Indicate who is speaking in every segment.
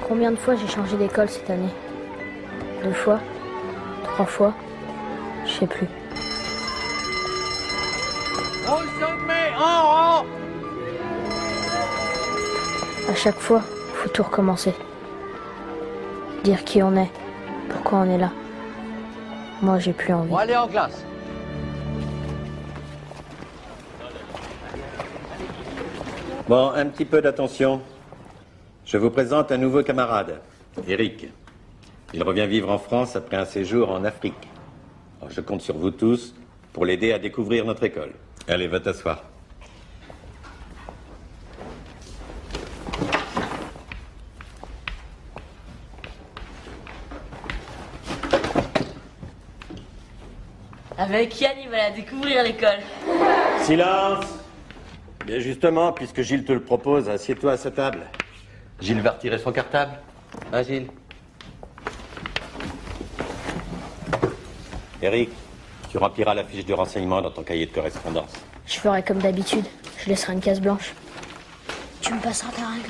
Speaker 1: Combien de fois j'ai changé d'école cette année? 2 fois? 3 fois? Je sais plus.
Speaker 2: Au sommet, en haut!
Speaker 1: À chaque fois, faut tout recommencer. Dire qui on est, pourquoi on est là. Moi, j'ai plus envie.
Speaker 2: On va aller en classe.
Speaker 3: Bon, un petit peu d'attention. Je vous présente un nouveau camarade, Eric. Il revient vivre en France après un séjour en Afrique. Alors, je compte sur vous tous pour l'aider à découvrir notre école. Allez, va t'asseoir.
Speaker 4: Avec Yann, il va la découvrir l'école.
Speaker 3: Silence! Bien justement, puisque Gilles te le propose, assieds-toi à sa table. Gilles va retirer son cartable. Hein, Gilles? Eric, tu rempliras la fiche de renseignement dans ton cahier de correspondance.
Speaker 1: Je ferai comme d'habitude. Je laisserai une case blanche. Tu me passeras ta règle.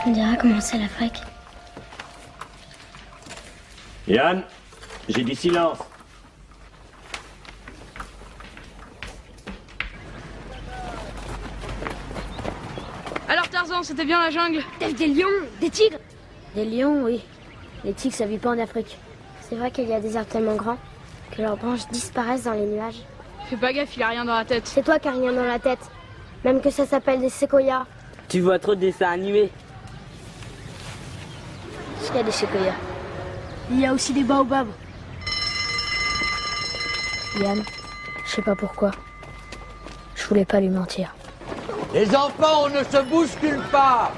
Speaker 1: Tu me diras comment c'est l'Afrique.
Speaker 3: Yann, j'ai dit silence.
Speaker 5: Alors Tarzan, c'était bien la jungle?
Speaker 1: T'as des lions, des tigres? Des lions, oui. Les tigres, ça vit pas en Afrique.
Speaker 6: C'est vrai qu'il y a des arbres tellement grands que leurs branches disparaissent dans les nuages.
Speaker 5: Fais pas gaffe, il a rien dans la tête.
Speaker 6: C'est toi qui as rien dans la tête. Même que ça s'appelle des séquoias.
Speaker 4: Tu vois trop de dessins animés.
Speaker 1: S'il y a des séquoias.
Speaker 6: Il y a aussi des baobabs.
Speaker 1: Yann, je sais pas pourquoi. Je voulais pas lui mentir.
Speaker 2: Les enfants, on ne se bouscule pas!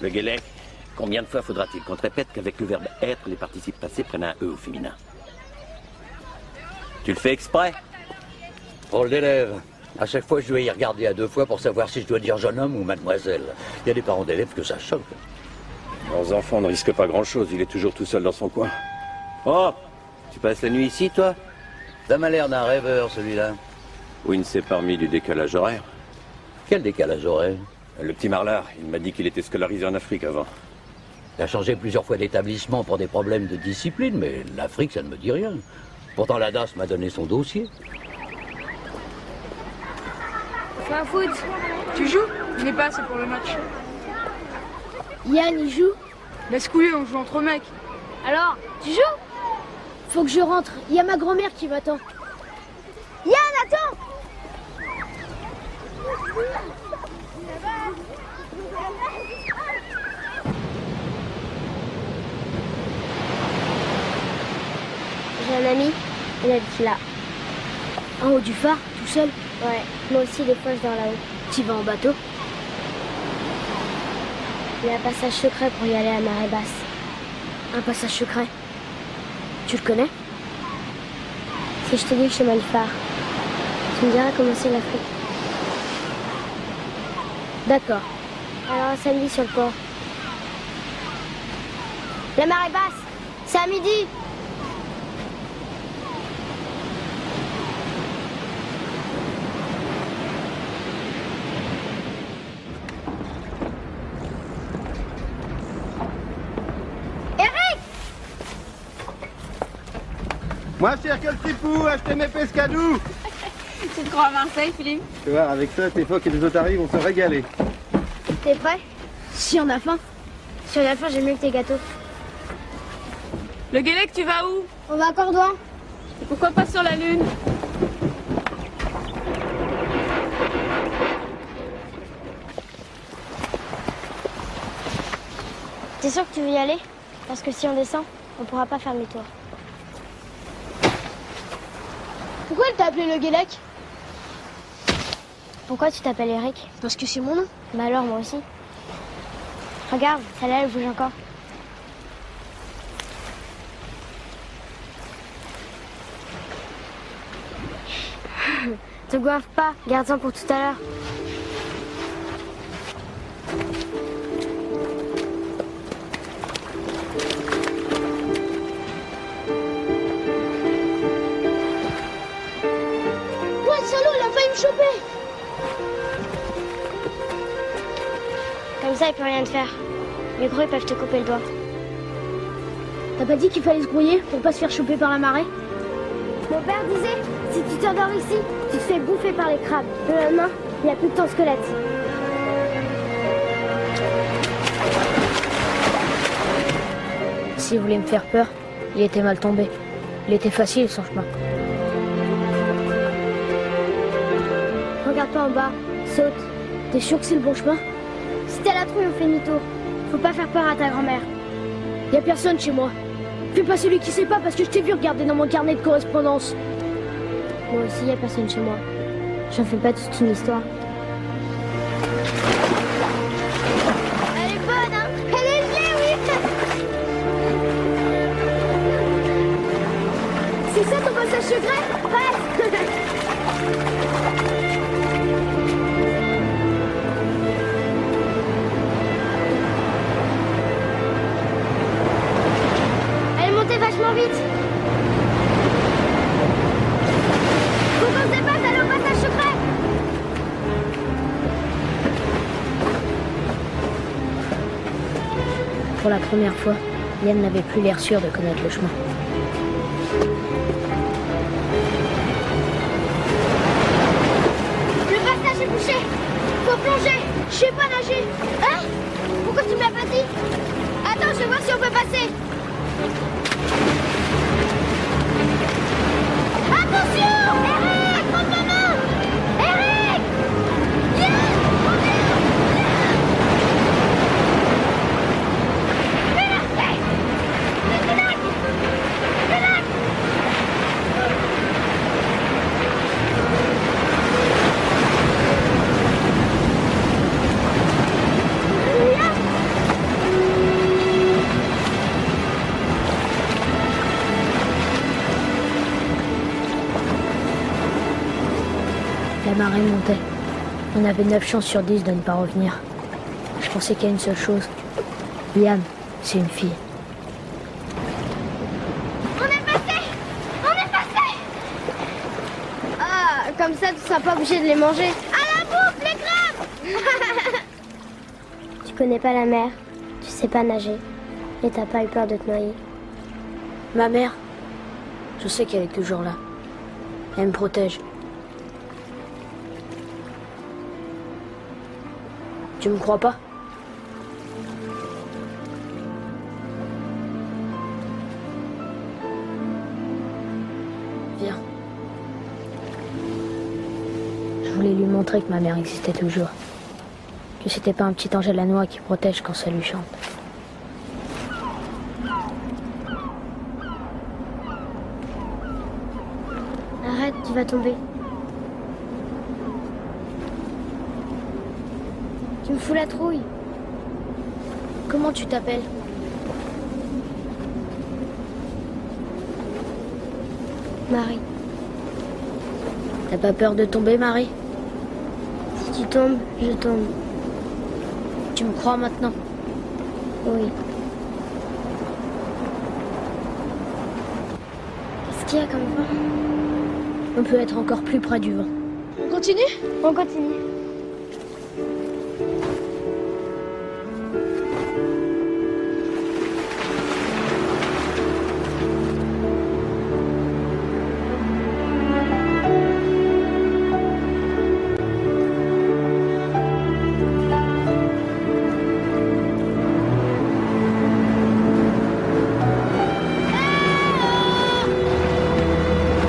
Speaker 3: Le Guélec, combien de fois faudra-t-il qu'on te répète qu'avec le verbe être, les participes passés prennent un E au féminin? Tu le fais exprès?
Speaker 7: Drôle d'élève. À chaque fois, je dois y regarder à 2 fois pour savoir si je dois dire jeune homme ou mademoiselle. Il y a des parents d'élèves que ça choque.
Speaker 3: Leurs enfants ne risquent pas grand-chose, il est toujours tout seul dans son coin. Oh, tu passes la nuit ici, toi?
Speaker 7: Ça m'a l'air d'un rêveur, celui-là.
Speaker 3: Oui, ne s'est pas remis du décalage horaire.
Speaker 7: Quel décalage horaire?
Speaker 3: Le petit Marlard, il m'a dit qu'il était scolarisé en Afrique avant.
Speaker 7: Il a changé plusieurs fois d'établissement pour des problèmes de discipline, mais l'Afrique, ça ne me dit rien. Pourtant, la DAS m'a donné son dossier.
Speaker 5: Fais un foot. Tu joues? Il n'est pas assez pour le match.
Speaker 6: Yann, il joue?
Speaker 5: Laisse couler, on joue entre mecs.
Speaker 6: Alors, tu joues? Faut que je rentre. Il y a ma grand-mère qui m'attend. Yann, attends! J'ai un ami, il habite là.
Speaker 1: En haut du phare, tout seul?
Speaker 6: Ouais, moi aussi des fois je dors là-haut.
Speaker 1: Tu vas en bateau?
Speaker 6: Il y a un passage secret pour y aller à marée basse.
Speaker 1: Un passage secret? Tu le connais?
Speaker 6: Si je te dis que je suis mal phare, tu me diras comment c'est l'Afrique.
Speaker 1: D'accord.
Speaker 6: Alors un samedi sur le port. La marée basse, c'est à midi.
Speaker 8: Moi, cher que le tripou, achetez mes pescadous.
Speaker 5: Tu te crois à Marseille, Philippe?
Speaker 8: Tu vas voir, avec ça, tes phoques et les otaries vont se régaler.
Speaker 6: T'es prêt?
Speaker 1: Si on a faim.
Speaker 6: Si on a faim, j'aime mieux que tes gâteaux.
Speaker 5: Le Guélec, tu vas où?
Speaker 6: On va à Cordouan.
Speaker 5: Pourquoi pas sur la Lune?
Speaker 6: T'es sûr que tu veux y aller? Parce que si on descend, on pourra pas faire demi-tour.
Speaker 1: Pourquoi elle t'a appelé le Guélec?
Speaker 6: Pourquoi tu t'appelles Eric?
Speaker 1: Parce que c'est mon nom.
Speaker 6: Bah alors, moi aussi. Regarde, celle-là, elle bouge encore. Te goinfre pas, garde-en pour tout à l'heure.
Speaker 9: Ouais, le salaud, il a failli me choper.
Speaker 6: Comme ça, il peut rien te faire. Les gros, ils peuvent te couper le doigt.
Speaker 9: T'as pas dit qu'il fallait se grouiller pour pas se faire choper par la marée?
Speaker 6: Mon père disait, si tu t'endors ici, tu te fais bouffer par les crabes. Le lendemain, il n'y a plus de ton squelette.
Speaker 1: S'il voulait me faire peur, il était mal tombé. Il était facile son chemin.
Speaker 6: Regarde pas en bas, saute.
Speaker 9: T'es sûr que c'est le bon chemin?
Speaker 6: Si t'as la trouille, on fait demi-tour. Faut pas faire peur à ta grand-mère.
Speaker 9: Y a personne chez moi. Fais pas celui qui sait pas parce que je t'ai vu regarder dans mon carnet de correspondance.
Speaker 6: Moi aussi, y a personne chez moi. J'en fais pas toute une histoire. Elle est bonne, hein? Elle est gelée, oui!
Speaker 9: C'est ça ton passage secret?
Speaker 6: Ouais! Elle est montée vachement vite. Faut qu'on se dépasse d'aller au passage secret.
Speaker 1: Pour la première fois, Yann n'avait plus l'air sûr de connaître le chemin.
Speaker 6: Le passage est bouché. Faut plonger.
Speaker 9: Je sais pas nager.
Speaker 6: Hein? Pourquoi tu me l'as pas dit? Attends, je vais voir si on peut passer. Attention! Eric, prends ma main! Eric!
Speaker 1: La marée montait. On avait 9 chances sur 10 de ne pas revenir. Je pensais qu'il y a une seule chose. Yann, c'est une fille.
Speaker 6: On est passé! On est passé! Ah, comme ça, tu seras pas obligé de les manger. À la bouffe, les crabes! Tu connais pas la mer, tu sais pas nager, et t'as pas eu peur de te noyer.
Speaker 1: Ma mère, je sais qu'elle est toujours là. Elle me protège. Tu me crois pas? Viens. Je voulais lui montrer que ma mère existait toujours. Que c'était pas un petit ange à la noix qui protège quand ça lui chante.
Speaker 6: Arrête, tu vas tomber. Tu me fous la trouille.
Speaker 1: Comment tu t'appelles?
Speaker 6: Marie,
Speaker 1: T'as pas peur de tomber, Marie?
Speaker 6: si tu tombes, je tombe.
Speaker 1: Tu me crois maintenant?
Speaker 6: Oui. Qu'est-ce qu'il y a comme vent?
Speaker 1: On peut être encore plus près du vent.
Speaker 9: On continue?
Speaker 6: On continue.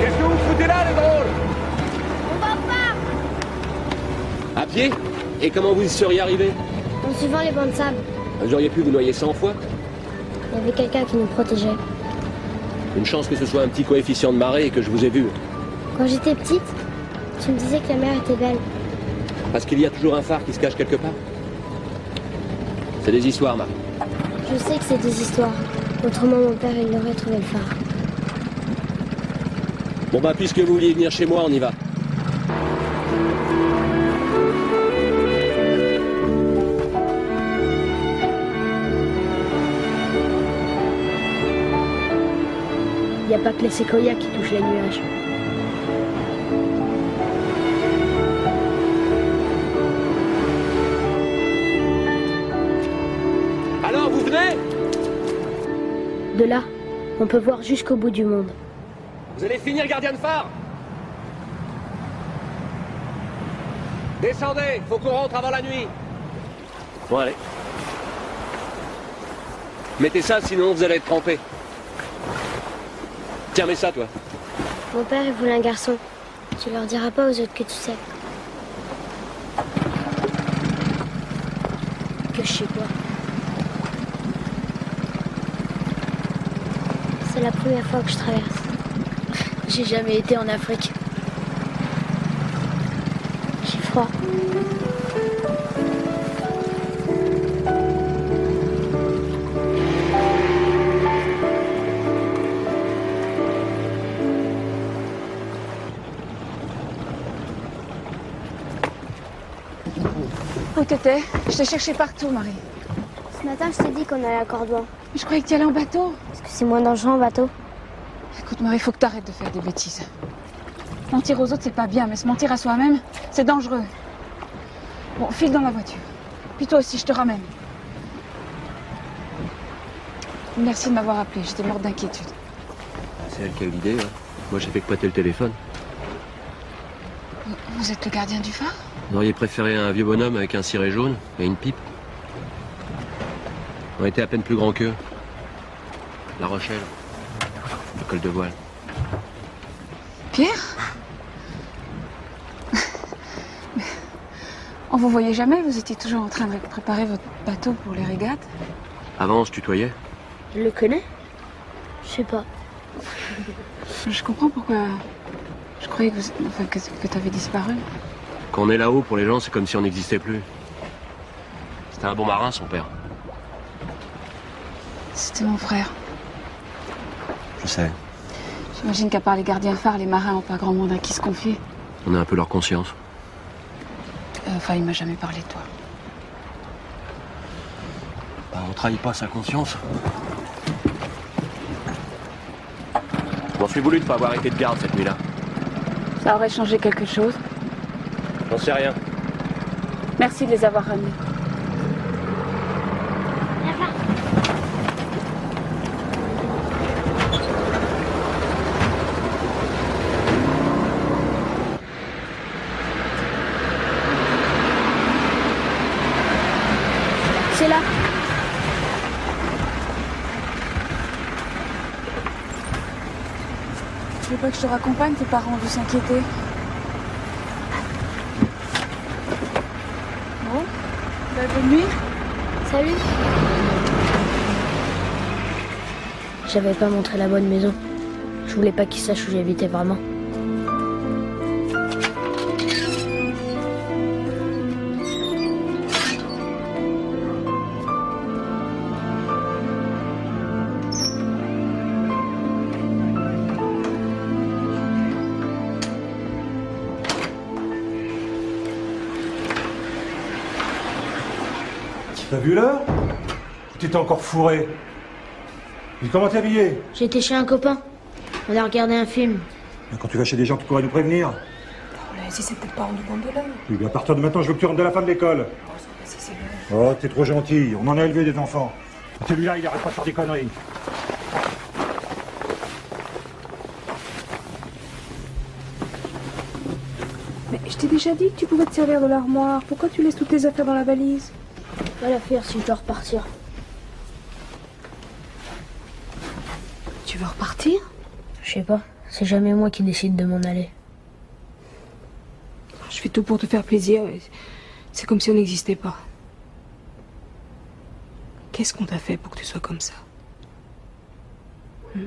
Speaker 2: Qu'est-ce que vous foutez là, les drôles?
Speaker 6: On va au phare
Speaker 10: À pied? Et comment vous y seriez arrivé?
Speaker 6: en suivant les bancs de sable.
Speaker 10: Vous auriez pu vous noyer 100 fois?
Speaker 6: Il y avait quelqu'un qui nous protégeait.
Speaker 10: Une chance que ce soit un petit coefficient de marée et que je vous ai vu.
Speaker 6: Quand j'étais petite, tu me disais que la mer était belle.
Speaker 10: Parce qu'il y a toujours un phare qui se cache quelque part. C'est des histoires, Marie.
Speaker 6: Je sais que c'est des histoires. Autrement, mon père, il aurait trouvé le phare.
Speaker 10: Bon bah, puisque vous vouliez venir chez moi, on y va.
Speaker 1: n'y a pas que les séquoias qui touchent les nuages.
Speaker 10: Alors, vous venez?
Speaker 1: De là, on peut voir jusqu'au bout du monde.
Speaker 10: Vous allez finir gardien de phare? Descendez, faut qu'on rentre avant la nuit. Bon, allez. Mettez ça, sinon vous allez être trempé. Tiens, mets ça, toi.
Speaker 6: Mon père, il voulait un garçon. Tu leur diras pas aux autres que tu sais.
Speaker 1: Que je sais quoi.
Speaker 6: C'est la première fois que je traverse.
Speaker 1: J'ai jamais été en Afrique.
Speaker 6: J'ai froid.
Speaker 5: Où t'étais? Je t'ai cherché partout, Marie.
Speaker 6: Ce matin, je t'ai dit qu'on allait à Cordouan.
Speaker 5: Mais je croyais que tu allais en bateau.
Speaker 6: Est-ce que c'est moins dangereux en bateau?
Speaker 5: Écoute, Marie, faut que t'arrêtes de faire des bêtises. Mentir aux autres, c'est pas bien, mais se mentir à soi-même, c'est dangereux. Bon, file dans la voiture. Puis toi aussi, je te ramène. Merci de m'avoir appelé, j'étais morte d'inquiétude.
Speaker 10: C'est elle qui a eu l'idée, hein. Moi, j'ai fait que prêter le téléphone.
Speaker 5: Vous êtes le gardien du phare?
Speaker 10: Vous auriez préféré un vieux bonhomme avec un ciré jaune et une pipe? On était à peine plus grands qu'eux. La Rochelle. Le col de voile.
Speaker 5: Pierre? On vous voyait jamais, vous étiez toujours en train de préparer votre bateau pour les régates.
Speaker 10: Avant, on se tutoyait.
Speaker 1: Je le connais?
Speaker 6: Je sais pas.
Speaker 5: Je comprends pourquoi... Je croyais que t'avais disparu.
Speaker 10: Quand on est là-haut, pour les gens, c'est comme si on n'existait plus. C'était un bon marin, son père.
Speaker 5: C'était mon frère.
Speaker 10: Je sais.
Speaker 5: J'imagine qu'à part les gardiens phares, les marins n'ont pas grand monde à qui se confier.
Speaker 10: On a un peu leur conscience.
Speaker 5: Enfin, il m'a jamais parlé de toi.
Speaker 10: Bah, on trahit pas sa conscience. M'en suis voulu de pas avoir été de garde cette nuit-là.
Speaker 5: Ça aurait changé quelque chose.
Speaker 10: J'en sais rien.
Speaker 5: Merci de les avoir ramenés.
Speaker 1: C'est là.
Speaker 5: Tu veux pas que je te raccompagne? Tes parents ont dû s'inquiéter. Bon, bonne nuit.
Speaker 6: Salut.
Speaker 1: J'avais pas montré la bonne maison. Je voulais pas qu'ils sachent où j'habitais vraiment.
Speaker 11: T'as vu l'heure? T'étais encore fourré. Et comment t'es habillé?
Speaker 1: J'étais chez un copain. On a regardé un film.
Speaker 11: Quand tu vas chez des gens, tu pourrais nous prévenir.
Speaker 5: Si c'est peut-être pas rendu compte de l'heure.
Speaker 11: Oui, mais à partir de maintenant, je veux que tu rentres de la fin de l'école. Oh, t'es trop gentil. On en a élevé des enfants. Celui-là, il arrête pas de faire des conneries.
Speaker 5: Mais je t'ai déjà dit que tu pouvais te servir de l'armoire. Pourquoi tu laisses toutes tes affaires dans la valise?
Speaker 1: Va la faire si je dois repartir.
Speaker 5: Tu veux repartir?
Speaker 1: Je sais pas. C'est jamais moi qui décide de m'en aller.
Speaker 5: Je fais tout pour te faire plaisir. C'est comme si on n'existait pas. Qu'est-ce qu'on t'a fait pour que tu sois comme ça? Tu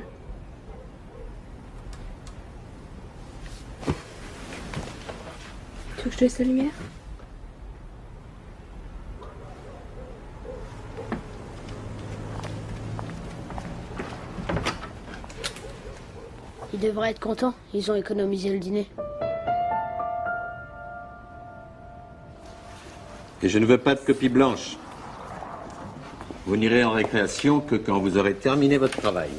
Speaker 5: veux que je te laisse la lumière?
Speaker 1: Ils devraient être contents. Ils ont économisé le dîner.
Speaker 3: Et je ne veux pas de copie blanche. Vous n'irez en récréation que quand vous aurez terminé votre travail.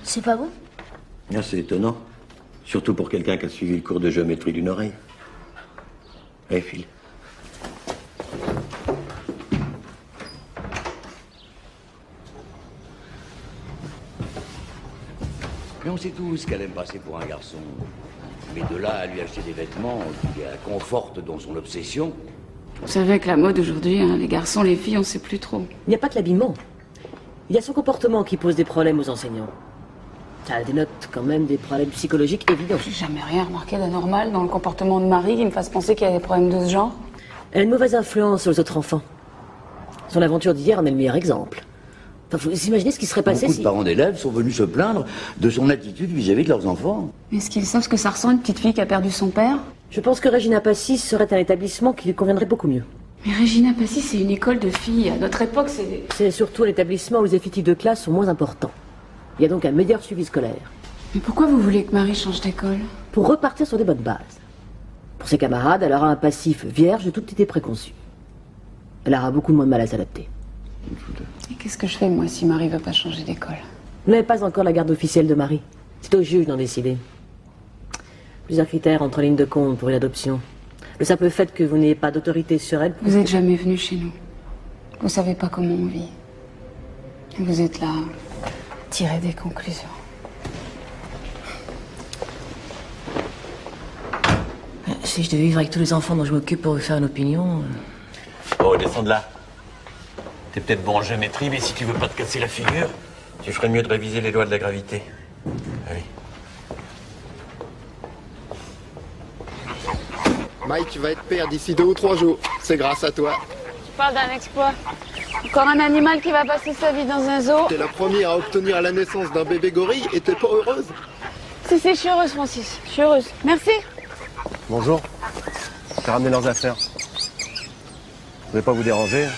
Speaker 1: C'est pas bon?
Speaker 3: Ah, c'est étonnant. Surtout pour quelqu'un qui a suivi le cours de géométrie d'une oreille. Allez, file.
Speaker 7: Mais on sait tous qu'elle aime passer pour un garçon. Mais de là à lui acheter des vêtements qui la confortent dans son obsession.
Speaker 5: Vous savez, avec la mode aujourd'hui, hein, les garçons, les filles, on sait plus trop.
Speaker 12: Il n'y a pas que l'habillement. Il y a son comportement qui pose des problèmes aux enseignants. Ça dénote quand même des problèmes psychologiques évidents.
Speaker 5: J'ai jamais rien remarqué d'anormal dans le comportement de Marie qui me fasse penser qu'il y a des problèmes de ce genre.
Speaker 12: Elle a une mauvaise influence sur les autres enfants. Son aventure d'hier en est le meilleur exemple. Enfin, vous imaginez ce qui serait passé
Speaker 7: Beaucoup de parents d'élèves sont venus se plaindre de son attitude vis-à-vis de leurs enfants.
Speaker 5: Est-ce qu'ils savent ce que ça ressent une petite fille qui a perdu son père?
Speaker 12: Je pense que Regina Passy serait un établissement qui lui conviendrait beaucoup mieux.
Speaker 5: Mais Regina Passy, c'est une école de filles. À notre époque, c'est...
Speaker 12: C'est surtout un établissement où les effectifs de classe sont moins importants. Il y a donc un meilleur suivi scolaire.
Speaker 5: Mais pourquoi vous voulez que Marie change d'école?
Speaker 12: Pour repartir sur des bonnes bases. Pour ses camarades, elle aura un passif vierge de toute idée préconçue. Elle aura beaucoup moins de mal à s'adapter.
Speaker 5: Et qu'est-ce que je fais, moi, si Marie veut pas changer d'école?
Speaker 12: Vous n'avez pas encore la garde officielle de Marie. C'est au juge d'en décider. Plusieurs critères entrent en ligne de compte pour une adoption. Le simple fait que vous n'ayez pas d'autorité sur elle...
Speaker 5: Vous êtes jamais venu chez nous. Vous savez pas comment on vit. Et vous êtes là, tirer des conclusions.
Speaker 12: Si je devais vivre avec tous les enfants dont je m'occupe pour vous faire une opinion...
Speaker 3: Oh, descends de là. T'es peut-être bon en géométrie, mais si tu veux pas te casser la figure, tu ferais mieux de réviser les lois de la gravité. Allez.
Speaker 8: Mike va être père d'ici 2 ou 3 jours. C'est grâce à toi.
Speaker 5: Tu parles d'un exploit. Encore un animal qui va passer sa vie dans un zoo.
Speaker 8: T'es la première à obtenir la naissance d'un bébé gorille et t'es pas heureuse?
Speaker 5: Si, je suis heureuse, Francis. Je suis heureuse. Merci.
Speaker 10: Bonjour. J'ai ramené leurs affaires. Je voulais pas vous déranger.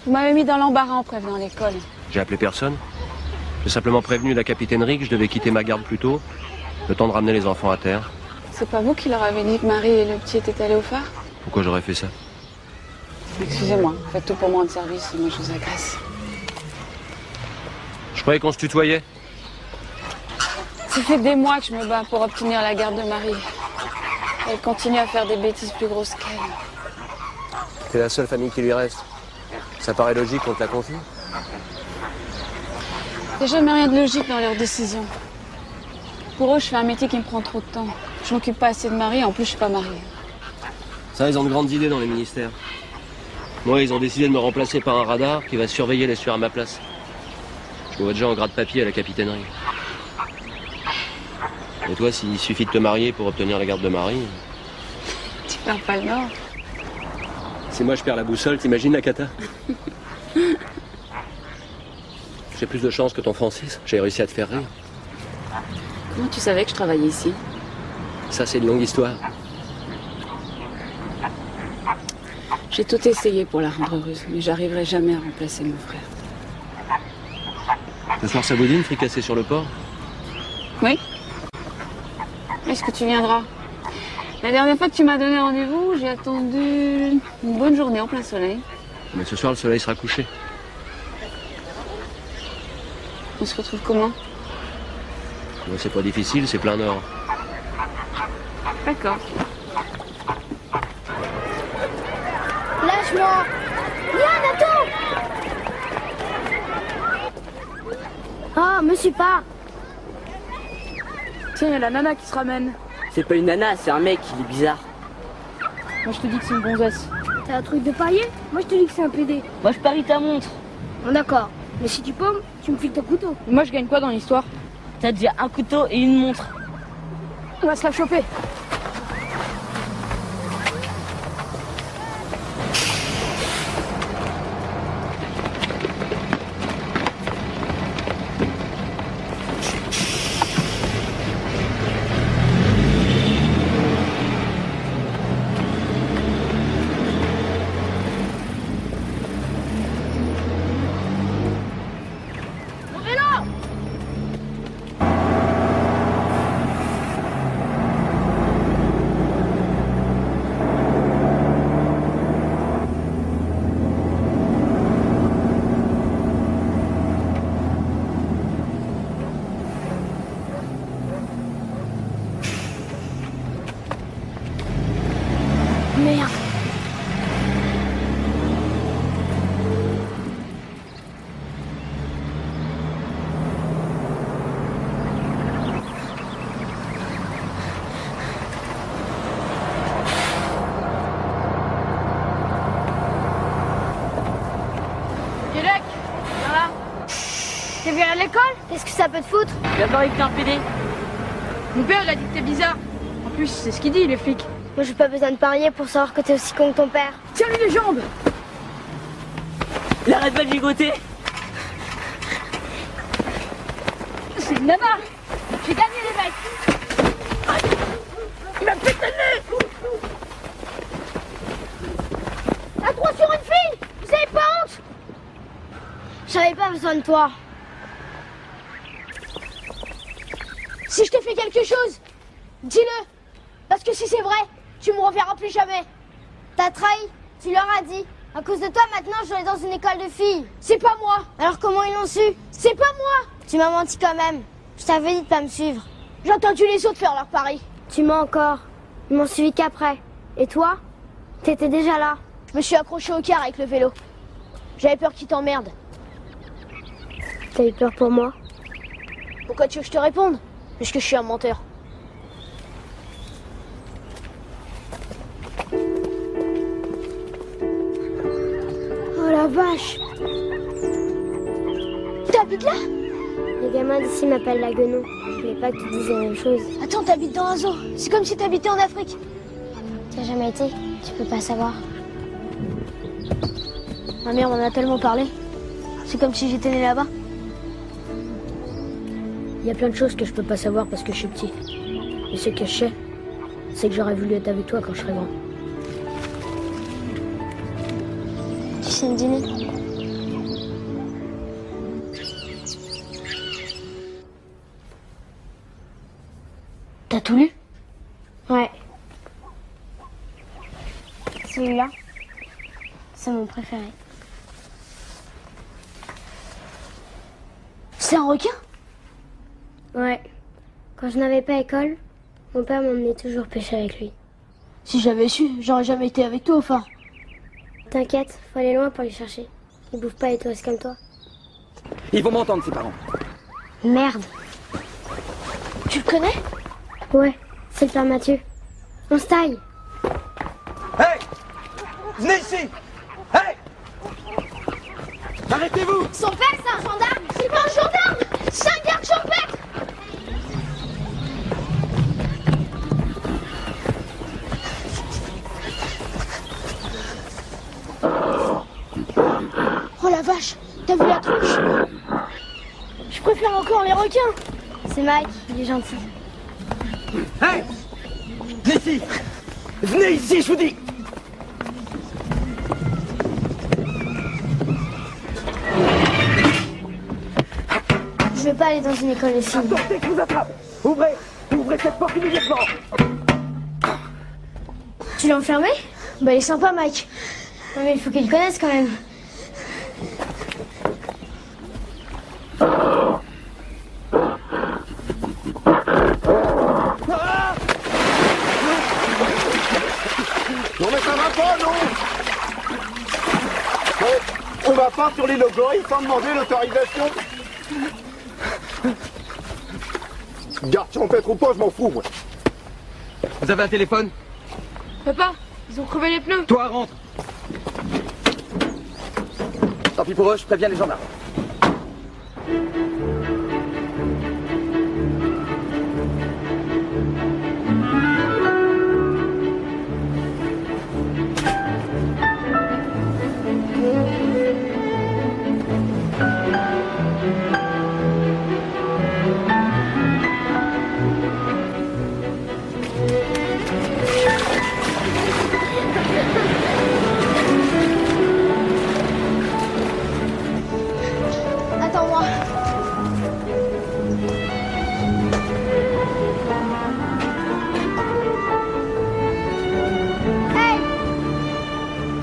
Speaker 5: Vous m'avez mis dans l'embarras en prévenant l'école.
Speaker 10: J'ai appelé personne. J'ai simplement prévenu la capitainerie que je devais quitter ma garde plus tôt, le temps de ramener les enfants à terre.
Speaker 5: C'est pas vous qui leur avez dit que Marie et le petit étaient allés au phare?
Speaker 10: Pourquoi j'aurais fait ça?
Speaker 5: Excusez-moi, faites tout pour moi de service, moi je vous agresse.
Speaker 10: Je croyais qu'on se tutoyait.
Speaker 5: Ça fait des mois que je me bats pour obtenir la garde de Marie. Elle continue à faire des bêtises plus grosses qu'elle.
Speaker 10: T'es la seule famille qui lui reste. Ça paraît logique qu'on te la confie?
Speaker 5: Il n'y a jamais rien de logique dans leurs décisions. Pour eux, je fais un métier qui me prend trop de temps. Je m'occupe pas assez de Marie, en plus je suis pas mariée.
Speaker 10: Ça, ils ont de grandes idées dans les ministères. Moi, ils ont décidé de me remplacer par un radar qui va surveiller les sueurs à ma place. Je me vois déjà en grade papier à la capitainerie. Et toi, s'il suffit de te marier pour obtenir la garde de Marie...
Speaker 5: Tu perds pas le nord.
Speaker 10: Si moi je perds la boussole, t'imagines la cata? J'ai plus de chance que ton Francis. J'ai réussi à te faire rire.
Speaker 5: Comment tu savais que je travaillais ici?
Speaker 10: Ça, c'est une longue histoire.
Speaker 5: J'ai tout essayé pour la rendre heureuse, mais j'arriverai jamais à remplacer mon frère.
Speaker 10: Ce soir, ça vous dit une fricassée sur le port?
Speaker 5: Oui. Est-ce que tu viendras? La dernière fois que tu m'as donné rendez-vous, j'ai attendu une bonne journée en plein soleil.
Speaker 10: Mais ce soir, le soleil sera couché.
Speaker 5: On se retrouve comment?
Speaker 10: Bon, c'est pas difficile, c'est plein nord.
Speaker 5: D'accord.
Speaker 6: Lâche-moi! Yann, attends! Ah, me suis pas!
Speaker 5: Tiens, il y a la nana qui se ramène.
Speaker 4: C'est pas une nana, c'est un mec, il est bizarre.
Speaker 5: Moi, je te dis que c'est une gonzesse.
Speaker 6: T'as un truc de parier? Moi, je te dis que c'est un PD.
Speaker 4: Moi je parie ta montre.
Speaker 6: Bon, d'accord. Mais si tu pommes, tu me files ton couteau.
Speaker 5: Moi, je gagne quoi dans l'histoire?
Speaker 4: T'as déjà un couteau et une montre.
Speaker 5: On va se la choper.
Speaker 6: l'école? Qu'est-ce que ça peut te foutre?
Speaker 4: Il a pas avec un PD.
Speaker 5: Mon père, il a dit que t'es bizarre. En plus, c'est ce qu'il dit, les flics.
Speaker 6: Moi, j'ai pas besoin de parier pour savoir que t'es aussi con que ton père.
Speaker 5: Tiens-lui les jambes!
Speaker 4: Il arrête pas de gigoter.
Speaker 5: C'est une nana! J'ai gagné, les mecs! Il m'a pété le nez!
Speaker 6: À 3 sur une fille! Vous avez pas honte? J'avais pas besoin de toi.
Speaker 9: Si je t'ai fait quelque chose, dis-le. Parce que si c'est vrai, tu me reverras plus jamais.
Speaker 6: T'as trahi, tu leur as dit. À cause de toi, maintenant, je vais dans une école de filles.
Speaker 9: C'est pas moi.
Speaker 6: Alors comment ils l'ont su?
Speaker 9: C'est pas moi.
Speaker 6: Tu m'as menti quand même. Je t'avais dit de pas me suivre.
Speaker 9: J'ai entendu les autres faire leur pari.
Speaker 6: Tu mens encore. Ils m'ont suivi qu'après. Et toi? T'étais déjà là.
Speaker 9: Je me suis accroché au car avec le vélo. J'avais peur qu'ils t'emmerdent.
Speaker 6: T'as eu peur pour moi?
Speaker 9: Pourquoi tu veux que je te réponde? Puisque je suis un menteur.
Speaker 6: Oh la vache!
Speaker 9: T'habites là?
Speaker 6: Les gamins d'ici m'appellent la guenon. Je voulais pas que tu dises la même chose.
Speaker 9: Attends, t'habites dans un zoo. C'est comme si t'habitais en Afrique.
Speaker 6: Tu as jamais été? Tu peux pas savoir.
Speaker 9: Ma mère m'en a tellement parlé. C'est comme si j'étais né là-bas.
Speaker 1: Il y a plein de choses que je peux pas savoir parce que je suis petit. Et ce que je sais, c'est que j'aurais voulu être avec toi quand je serai grand.
Speaker 6: Tu sais me dîner?
Speaker 9: T'as tout lu?
Speaker 6: Ouais. Celui-là, c'est mon préféré.
Speaker 9: C'est un requin?
Speaker 6: Ouais. Quand je n'avais pas école, mon père m'emmenait toujours pêcher avec lui.
Speaker 9: Si j'avais su, j'aurais jamais été avec toi au phare.
Speaker 6: T'inquiète, faut aller loin pour les chercher. Ils bouffent pas les touristes comme toi.
Speaker 13: Ils vont m'entendre, ses parents.
Speaker 6: Merde.
Speaker 9: Tu le connais?
Speaker 6: Ouais, c'est le père Mathieu. On se taille.
Speaker 13: Hey! Venez ici! Hey! Arrêtez-vous!
Speaker 9: Son père, c'est un gendarme! C'est pas un gendarme! C'est un garde champêtre! Oh la vache! T'as vu la tronche? Je préfère encore les requins!
Speaker 6: C'est Mike, il est gentil.
Speaker 13: Hey! Venez ici! Venez ici, je vous dis!
Speaker 6: Je veux pas aller dans une école de filles.
Speaker 13: Attendez que je vous attrape! Ouvrez! Ouvrez cette porte immédiatement!
Speaker 9: Tu l'as enfermé? Bah il est sympa, Mike.
Speaker 6: Non mais il faut qu'ils le connaissent quand même.
Speaker 8: Non mais ça va pas, non? On va pas sur les logos, il faut demander l'autorisation. Garde champêtre ou pas, je m'en fous, moi.
Speaker 13: Vous avez un téléphone?
Speaker 5: Papa, ils ont crevé les pneus.
Speaker 13: Toi, rentre! Tant pis pour eux, je préviens les gendarmes.
Speaker 9: Attends-moi.
Speaker 6: Hey!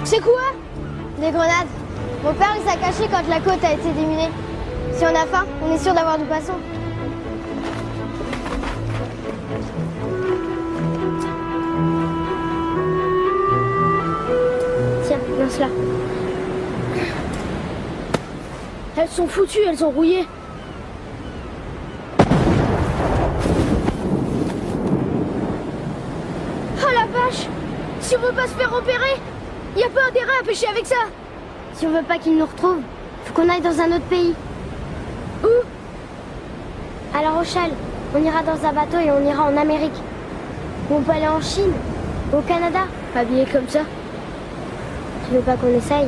Speaker 9: C'est quoi?
Speaker 6: Des grenades. Mon père il s'est caché quand la côte a été déminée. Si on a faim, on est sûr d'avoir du poisson. Tiens, lance-la.
Speaker 9: Elles sont foutues, elles ont rouillé. Oh la vache! Si on veut pas se faire repérer, y a pas intérêt à pêcher avec ça.
Speaker 6: Si on veut pas qu'ils nous retrouvent, faut qu'on aille dans un autre pays.
Speaker 9: Où?
Speaker 6: À La Rochelle, on ira dans un bateau et on ira en Amérique. Ou on peut aller en Chine, au Canada.
Speaker 1: Habillé comme ça.
Speaker 6: Tu veux pas qu'on essaye?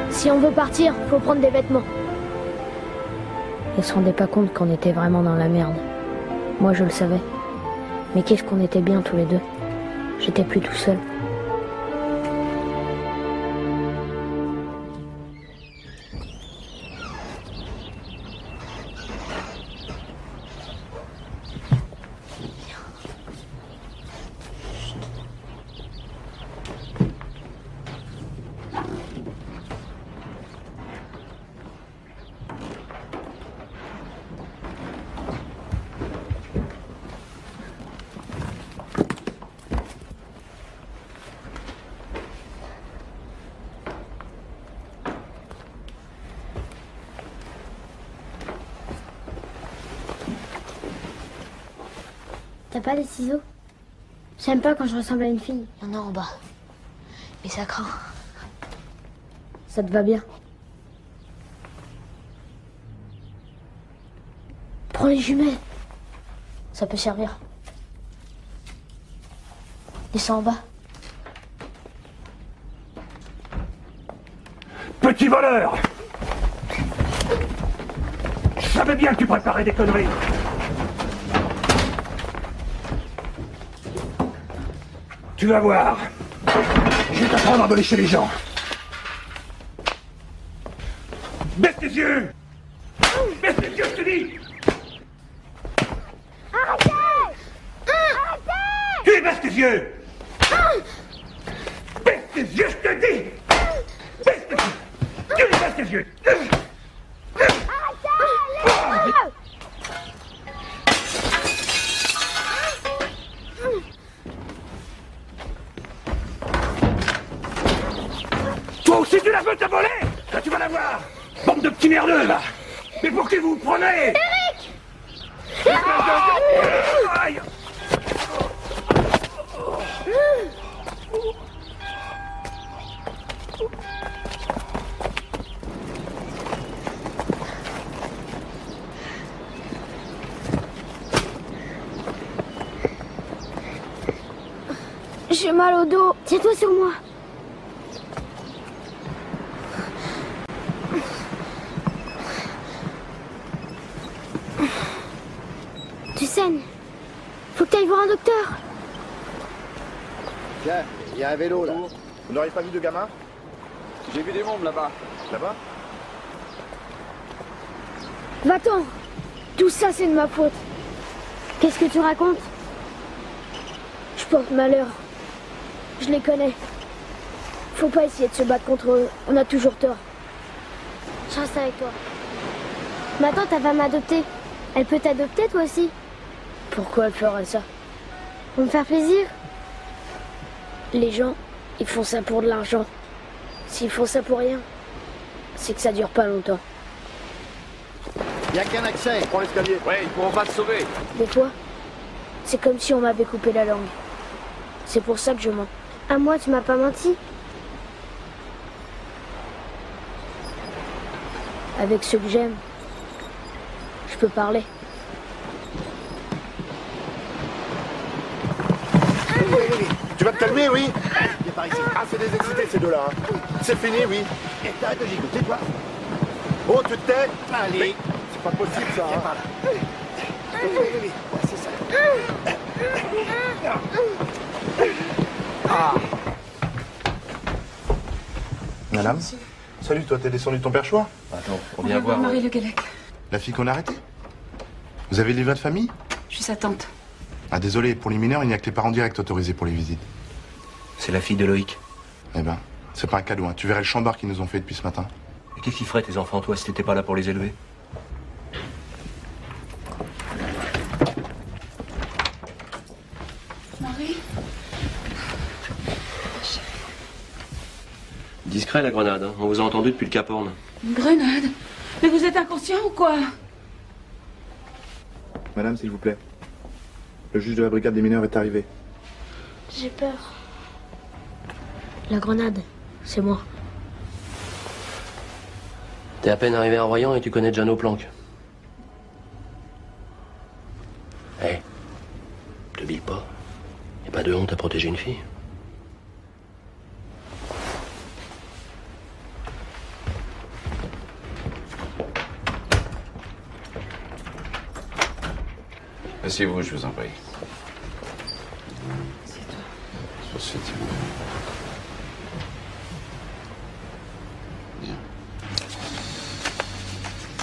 Speaker 1: Si on veut partir, faut prendre des vêtements. Ils se rendaient pas compte qu'on était vraiment dans la merde. Moi, je le savais. Mais qu'est-ce qu'on était bien tous les deux. J'étais plus tout seul.
Speaker 6: T'as pas des ciseaux? J'aime pas quand je ressemble à une fille.
Speaker 1: Il y en a en bas. Mais ça craint. Ça te va bien? Prends les jumelles. Ça peut servir. Descends en bas.
Speaker 11: Petit voleur! Je savais bien que tu préparais des conneries. Tu vas voir. Je vais t'apprendre à voler chez les gens. Baisse tes yeux! Baisse tes yeux, je te dis!
Speaker 6: Arrêtez! Arrêtez!
Speaker 11: Tu baisse tes yeux! Baisse tes yeux, je te dis! Baisse tes yeux! Tu baisse tes yeux!
Speaker 6: Arrêtez!
Speaker 11: Toi aussi tu la veux, t'as volé? Là tu vas la voir! Bande de petits merdeux là! Mais pour qui vous vous prenez?
Speaker 6: Eric!
Speaker 11: Aïe!
Speaker 6: J'ai mal au dos. Tiens-toi sur moi. Tu saignes. Faut que t'ailles voir un docteur.
Speaker 8: Tiens, il y a un vélo là. Vous n'auriez pas vu de gamin?
Speaker 14: J'ai vu des mômes là-bas.
Speaker 8: Là-bas?
Speaker 6: Va-t'en. Tout ça, c'est de ma faute. Qu'est-ce que tu racontes? Je porte malheur. Je les connais. Faut pas essayer de se battre contre eux. On a toujours tort. Je reste avec toi. Ma tante, elle va m'adopter. Elle peut t'adopter, toi aussi?
Speaker 1: Pourquoi elle ferait ça?
Speaker 6: Pour me faire plaisir?
Speaker 1: Les gens, ils font ça pour de l'argent. S'ils font ça pour rien, c'est que ça dure pas longtemps.
Speaker 8: Il n'y a qu'un accès. Prends l'escalier.
Speaker 14: Ouais, ils pourront pas te sauver.
Speaker 1: Des fois, c'est comme si on m'avait coupé la langue. C'est pour ça que je mens.
Speaker 6: À moi, tu m'as pas menti?
Speaker 1: Avec ceux que j'aime, je peux parler.
Speaker 8: Tu vas te calmer, oui? Viens par ici. Ah, c'est des excités ces deux-là. Hein. C'est fini, oui. Et t'arrêtes de gigoter, toi? Oh, tu te tais? Allez. C'est pas possible, ça. Hein. Oui. C'est ça. Ah. Madame? Salut, toi, t'es descendu de ton perchoir?
Speaker 10: Attends,
Speaker 5: On vient voir Marie Le Guélec.
Speaker 8: La fille qu'on a arrêtée? Vous avez le livret de famille?
Speaker 5: Je suis sa tante.
Speaker 8: Ah, désolé, pour les mineurs, il n'y a que les parents directs autorisés pour les visites.
Speaker 10: C'est la fille de Loïc.
Speaker 8: Eh ben, c'est pas un cadeau, hein. Tu verrais le chambard qu'ils nous ont fait depuis ce matin.
Speaker 10: Et qu'est-ce qu'ils feraient tes enfants, toi, si t'étais pas là pour les élever?
Speaker 5: Marie?
Speaker 10: Discret la grenade, hein. On vous a entendu depuis le Cap Horn.
Speaker 5: Une grenade? Mais vous êtes inconscient ou quoi?
Speaker 8: Madame, s'il vous plaît. Le juge de la brigade des mineurs est arrivé.
Speaker 6: J'ai peur.
Speaker 1: La grenade, c'est moi.
Speaker 10: T'es à peine arrivé à Royan et tu connais déjà nos planques. Hé, hey, te bille pas. Y'a pas de honte à protéger une fille.
Speaker 15: Asseyez-vous, je vous en prie.
Speaker 5: C'est toi.
Speaker 15: Sur ce type. Bien.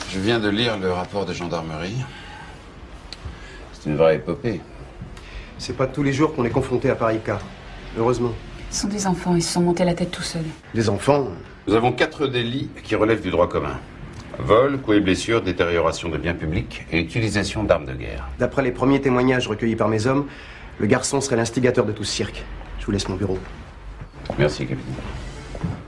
Speaker 15: Je viens de lire le rapport de gendarmerie. C'est une vraie épopée.
Speaker 16: C'est pas tous les jours qu'on est confronté à pareil cas. Heureusement.
Speaker 5: Ce sont des enfants, ils se sont montés la tête tout seuls.
Speaker 16: Des enfants?
Speaker 15: Nous avons 4 délits qui relèvent du droit commun. Vol, coups et blessures, détérioration de biens publics et utilisation d'armes de guerre.
Speaker 16: D'après les premiers témoignages recueillis par mes hommes, le garçon serait l'instigateur de tout ce cirque. Je vous laisse mon bureau.
Speaker 15: Merci, capitaine.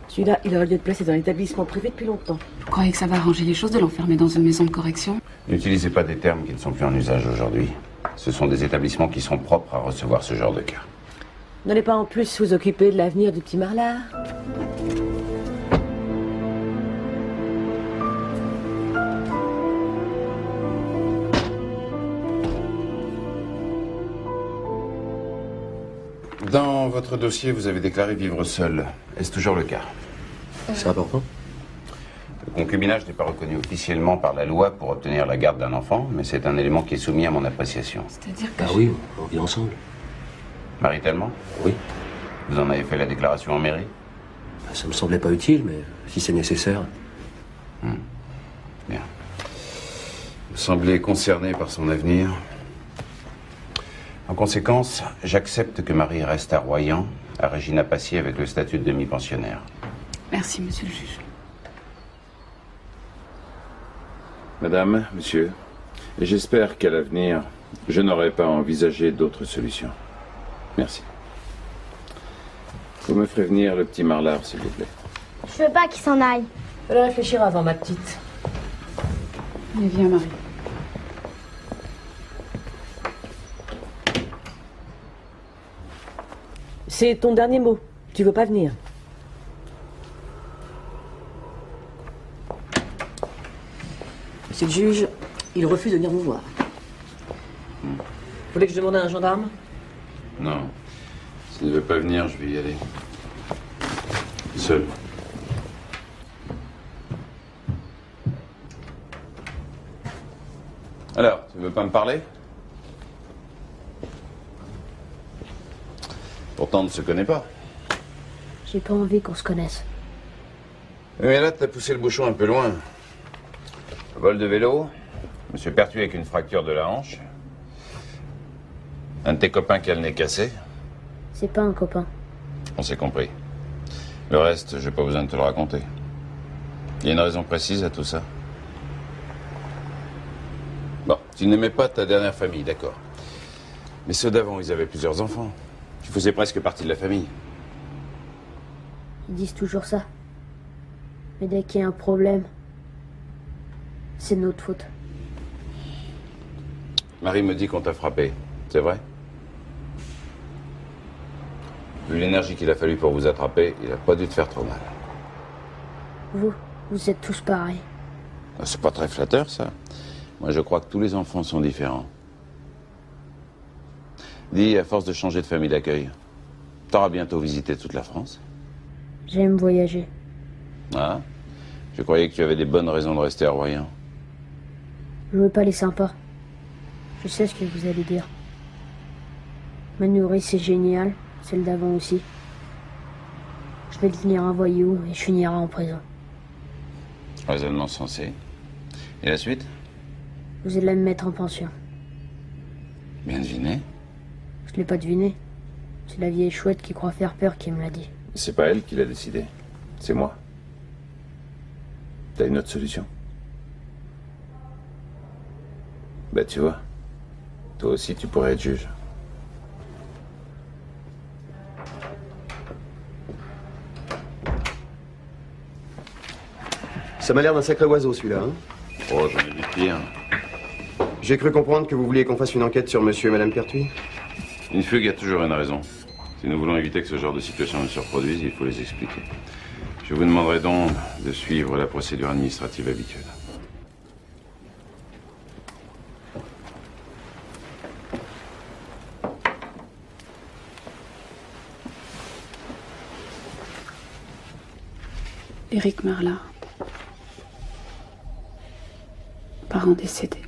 Speaker 12: Celui-là, il aurait dû être placé dans l'établissement privé depuis longtemps.
Speaker 5: Vous croyez que ça va arranger les choses de l'enfermer dans une maison de correction?
Speaker 15: N'utilisez pas des termes qui ne sont plus en usage aujourd'hui. Ce sont des établissements qui sont propres à recevoir ce genre de cas.
Speaker 12: N'allez pas en plus vous occuper de l'avenir du petit Marlard.
Speaker 15: Dans votre dossier, vous avez déclaré vivre seul. Est-ce toujours le cas?
Speaker 10: C'est important.
Speaker 15: Le concubinage n'est pas reconnu officiellement par la loi pour obtenir la garde d'un enfant, mais c'est un élément qui est soumis à mon appréciation.
Speaker 5: C'est-à-dire que...
Speaker 10: Ah oui, on vit ensemble.
Speaker 15: Maritalement?
Speaker 10: Oui.
Speaker 15: Vous en avez fait la déclaration en mairie?
Speaker 10: Ça me semblait pas utile, mais si c'est nécessaire.
Speaker 15: Bien. Vous semblez concerné par son avenir. En conséquence, j'accepte que Marie reste à Royan, à Régina Passier avec le statut de demi-pensionnaire.
Speaker 5: Merci, monsieur le juge.
Speaker 17: Madame, monsieur, j'espère qu'à l'avenir, je n'aurai pas envisagé d'autres solutions. Merci. Vous me ferez venir le petit Marlard, s'il vous plaît.
Speaker 6: Je veux pas qu'il s'en aille.
Speaker 12: Je vais réfléchir avant, ma petite.
Speaker 5: Allez, viens, Marie.
Speaker 12: C'est ton dernier mot. Tu veux pas venir? Monsieur le juge, il refuse de venir vous voir. Vous voulez que je demande à un gendarme?
Speaker 15: Non. S'il ne veut pas venir, je vais y aller. Seul. Alors, tu veux pas me parler? Pourtant, on ne se connaît pas.
Speaker 1: J'ai pas envie qu'on se connaisse.
Speaker 15: Mais là, t'as poussé le bouchon un peu loin. Vol de vélo, monsieur Pertuis avec une fracture de la hanche. Un de tes copains qui a le nez cassé.
Speaker 1: C'est pas un copain.
Speaker 15: On s'est compris. Le reste, j'ai pas besoin de te le raconter. Il y a une raison précise à tout ça. Bon, tu n'aimais pas ta dernière famille, d'accord. Mais ceux d'avant, ils avaient plusieurs enfants. Tu faisais presque partie de la famille.
Speaker 1: Ils disent toujours ça. Mais dès qu'il y a un problème, c'est de notre faute.
Speaker 15: Marie me dit qu'on t'a frappé. C'est vrai? Vu l'énergie qu'il a fallu pour vous attraper, il a pas dû te faire trop mal.
Speaker 1: Vous êtes tous pareils.
Speaker 15: C'est pas très flatteur, ça. Moi, je crois que tous les enfants sont différents. Dis, à force de changer de famille d'accueil, t'auras bientôt visité toute la France?
Speaker 1: J'aime voyager.
Speaker 15: Ah? Je croyais que tu avais des bonnes raisons de rester à Royan.
Speaker 1: Je veux pas les sympas. Je sais ce que vous allez dire. Ma nourrice, c'est génial. Celle d'avant aussi. Je vais devenir un voyou et je finirai en prison.
Speaker 15: Raisonnement sensé. Et la suite?
Speaker 1: Vous allez me mettre en pension.
Speaker 15: Bien deviné.
Speaker 1: Je l'ai pas deviné. C'est la vieille chouette qui croit faire peur qui me l'a dit.
Speaker 17: C'est pas elle qui l'a décidé. C'est moi. T'as une autre solution? Bah tu vois, toi aussi tu pourrais être juge.
Speaker 16: Ça m'a l'air d'un sacré oiseau, celui-là. Hein?
Speaker 15: Oh, j'en ai vu pire.
Speaker 16: J'ai cru comprendre que vous vouliez qu'on fasse une enquête sur monsieur et madame Pertuis.
Speaker 15: Une fugue a toujours une raison. Si nous voulons éviter que ce genre de situation ne se reproduise, il faut les expliquer.
Speaker 17: Je vous demanderai donc de suivre la procédure administrative habituelle.
Speaker 5: Éric Marlard. Parent décédé.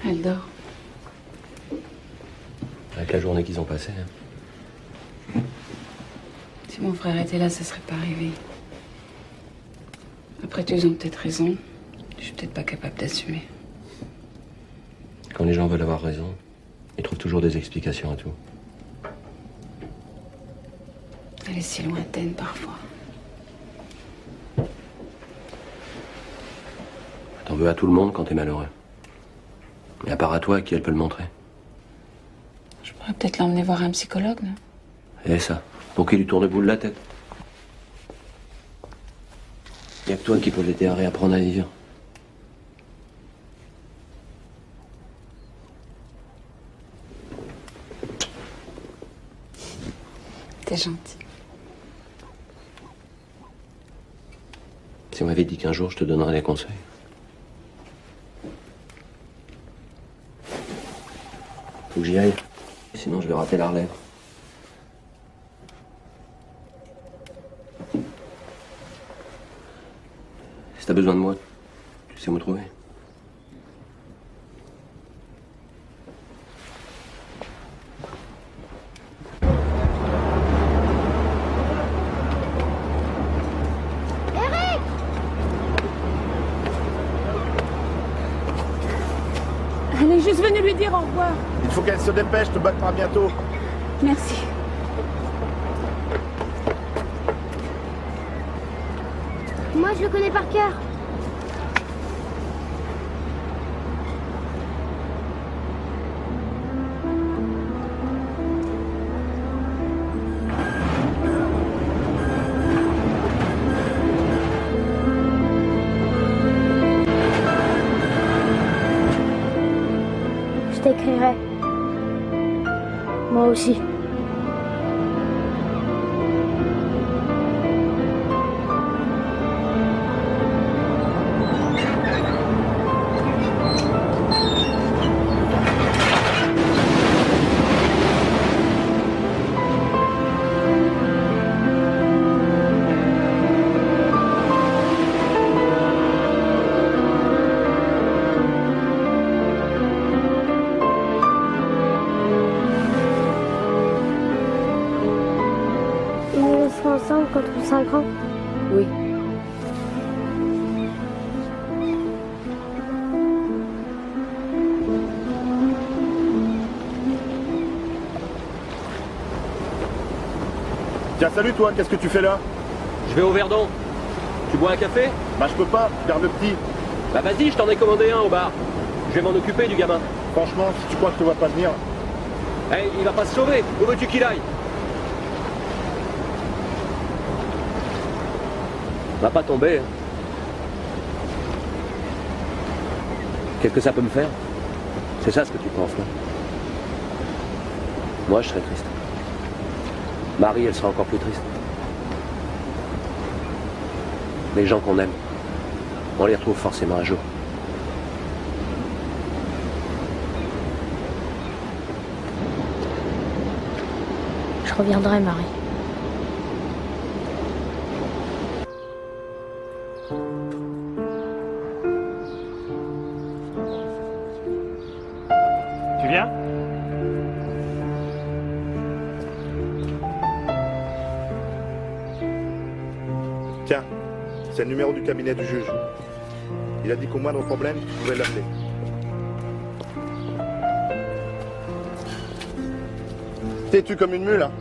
Speaker 5: Elle dort.
Speaker 10: Avec la journée qu'ils ont passée. Hein.
Speaker 5: Si mon frère était là, ça serait pas arrivé. Après tout, ils ont peut-être raison. Je suis peut-être pas capable d'assumer.
Speaker 10: Quand les gens veulent avoir raison, ils trouvent toujours des explications à tout.
Speaker 5: Elle est si lointaine parfois.
Speaker 10: T'en veux à tout le monde quand t'es malheureux. Et à part à toi, à qui elle peut le montrer?
Speaker 5: Je pourrais peut-être l'emmener voir un psychologue, non?
Speaker 10: Et ça, pour qu'il lui tourne boule la tête. Y a que toi qui peux l'aider à réapprendre à vivre.
Speaker 5: T'es gentil.
Speaker 10: Si on m'avait dit qu'un jour je te donnerais des conseils. Faut que j'y aille. Sinon je vais rater la relève. Si t'as besoin de moi, tu sais où me trouver.
Speaker 5: Elle est juste venue lui dire au revoir.
Speaker 8: Il faut qu'elle se dépêche, te batte pas bientôt.
Speaker 5: Merci.
Speaker 6: Moi, je le connais par cœur. Je t'écrirai. Moi aussi. Ensemble quand on sera grand?
Speaker 12: Oui.
Speaker 8: Tiens, salut toi, qu'est-ce que tu fais là?
Speaker 10: Je vais au Verdon. Tu bois un café?
Speaker 8: Bah je peux pas, garde le petit.
Speaker 10: Bah vas-y, je t'en ai commandé un au bar. Je vais m'en occuper du gamin.
Speaker 8: Franchement, si tu crois que je te vois pas venir...
Speaker 10: Hey, il va pas se sauver. Où veux-tu qu'il aille? Va pas tomber. Hein. Qu'est-ce que ça peut me faire? C'est ça ce que tu penses, non? Moi, je serais triste. Marie, elle sera encore plus triste. Les gens qu'on aime, on les retrouve forcément un jour.
Speaker 1: Je reviendrai, Marie.
Speaker 11: Tu viens?
Speaker 8: Tiens, c'est le numéro du cabinet du juge. Il a dit qu'au moindre problème, tu pouvais l'appeler. T'es-tu comme une mule, hein?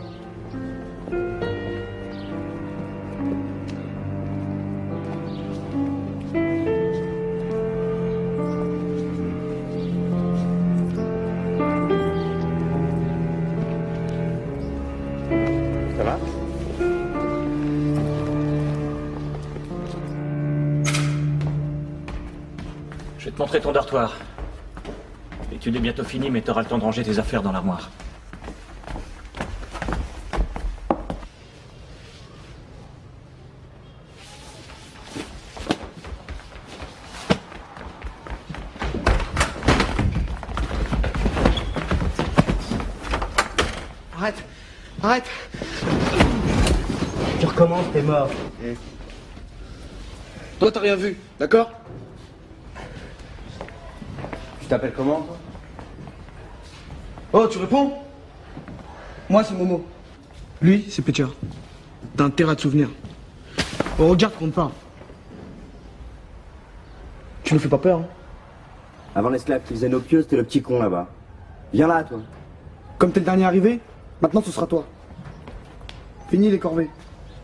Speaker 8: Ça va?
Speaker 18: te montrer ton dortoir. L'étude est bientôt finie, mais t'auras le temps de ranger tes affaires dans l'armoire.
Speaker 13: Arrête. Arrête. Tu recommences, t'es mort.
Speaker 16: Toi, t'as rien vu, d'accord?
Speaker 13: Tu t'appelles comment, toi?
Speaker 16: Oh, tu réponds?
Speaker 13: Moi, c'est Momo.
Speaker 16: Lui, c'est Pétia. T'as intérêt à te souvenir. Oh, regarde qu'on te parle. Tu nous fais pas peur, hein?
Speaker 13: Avant l'esclave qui faisait nos pieux, c'était le petit con là-bas. Viens là, toi.
Speaker 16: Comme t'es le dernier arrivé, maintenant ce sera toi. Fini les corvées.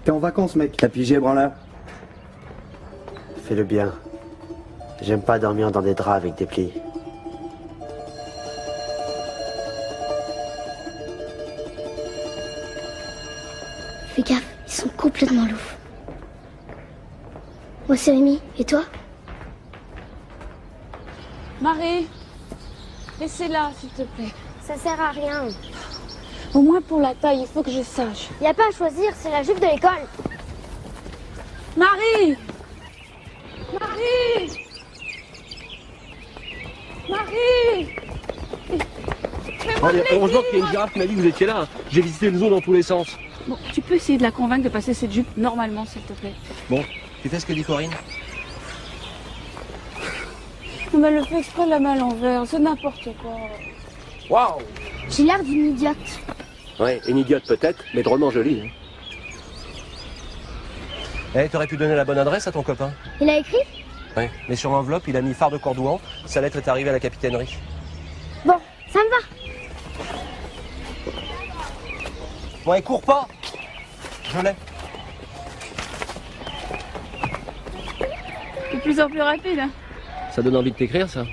Speaker 16: T'es en vacances, mec.
Speaker 13: T'as pigé, branleur? Fais-le bien. J'aime pas dormir dans des draps avec des plis.
Speaker 6: Fais gaffe, ils sont complètement loups. Moi, c'est Rémi. Et toi?
Speaker 5: Marie, laissez-la, s'il te plaît.
Speaker 6: Ça sert à rien.
Speaker 5: Au moins pour la taille, il faut que je sache.
Speaker 6: Y a pas à choisir, c'est la jupe de l'école.
Speaker 5: Marie! Marie! Marie!
Speaker 10: Allez, heureusement qu'il y a une girafe qui m'a dit que vous étiez là. J'ai visité le zoo dans tous les sens.
Speaker 5: Bon, tu peux essayer de la convaincre de passer cette jupe normalement, s'il te plaît.
Speaker 10: Bon, tu fais ce que dit Corinne?
Speaker 5: Mais elle le fait exprès de la main à l'envers, c'est n'importe quoi.
Speaker 10: Waouh!
Speaker 6: J'ai l'air d'une idiote.
Speaker 10: Ouais, une idiote peut-être, mais drôlement jolie. Hein. Eh, t'aurais pu donner la bonne adresse à ton copain?
Speaker 6: Il a écrit?
Speaker 10: Ouais, mais sur l'enveloppe, il a mis phare de Cordouan. Sa lettre est arrivée à la capitainerie.
Speaker 6: Bon, ça me va.
Speaker 10: Bon, et cours pas! Je l'ai.
Speaker 5: C'est de plus en plus rapide, hein.
Speaker 10: Ça donne envie de t'écrire, ça?